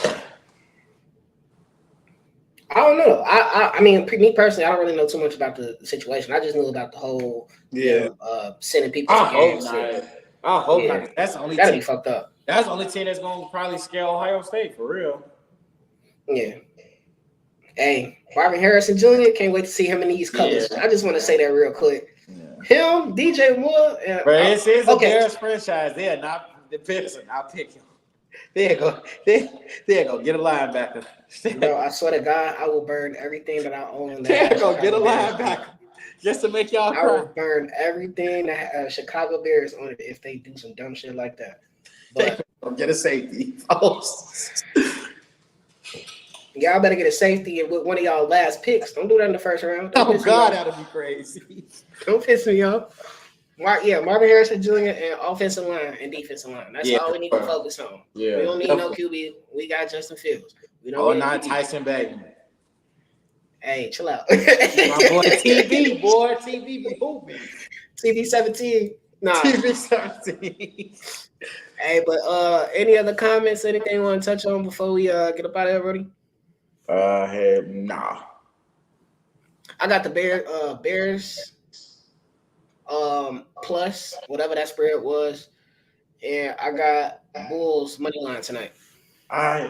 A: I don't know. I mean, me personally, I don't really know too much about the situation. I just knew about the whole sending people to games.
C: I hope not. That's the only
A: that'd
C: team.
A: Be fucked up.
C: That's the only team that's gonna probably scare Ohio State for real.
A: Yeah. Hey, Marvin Harrison Jr. Can't wait to see him in these colors. I just want to say that real quick. Yeah. Him, DJ Moore, and
C: this is a Bears franchise. They are not the Bears are not picking. There you go. There you go. Get a linebacker.
A: Bro, I swear to God, I will burn everything that I own.
C: There you go. Get a linebacker. Just to make y'all cry.
A: I will burn everything that Chicago Bears on it if they do some dumb shit like that. But
C: get a safety.
A: Y'all better get a safety with one of y'all last picks. Don't do that in the first round. Don't
C: Oh
A: piss me
C: God,
A: off.
C: that'd be crazy.
A: Don't piss me off. Marvin Harrison Jr. and offensive line and defensive line. That's
C: Yeah.
A: all we need to focus on.
B: Yeah.
A: We don't need no QB. We got Justin Fields. We don't
C: Oh,
A: need a
C: not
A: QB.
C: Tyson Bagman.
A: Hey, chill out.
C: My boy TV, TV be hooping.
A: TV 17. Nah.
C: TV 17.
A: Hey, but any other comments? Anything you want to touch on before we get up out of here, Rudy?
B: Nah.
A: I got the Bears plus whatever that spread was, and I got Bulls money line tonight.
B: I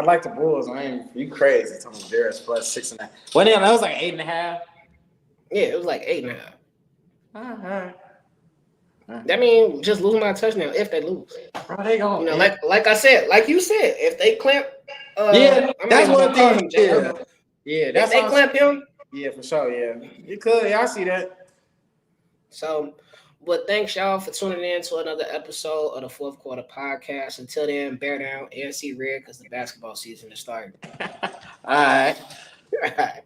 B: like the Bulls. I ain't you crazy. Talking about Bears plus 6.5.
C: Well, damn, that was like 8.5.
A: Yeah, it was like 8.5.
C: Uh-huh.
A: That means just losing my touchdown if they lose.
C: Bro, they going.
A: You know, like I said, like you said, if they clamp,
C: Yeah, that's one thing.
A: Yeah,
C: that's
A: if they clamp him.
B: Yeah, for sure. Yeah, you could. Yeah, I see that.
A: So, but thanks y'all for tuning in to another episode of the Fourth Quarter Podcast. Until then, bear down and see red because the basketball season is starting.
C: All right.
A: All right.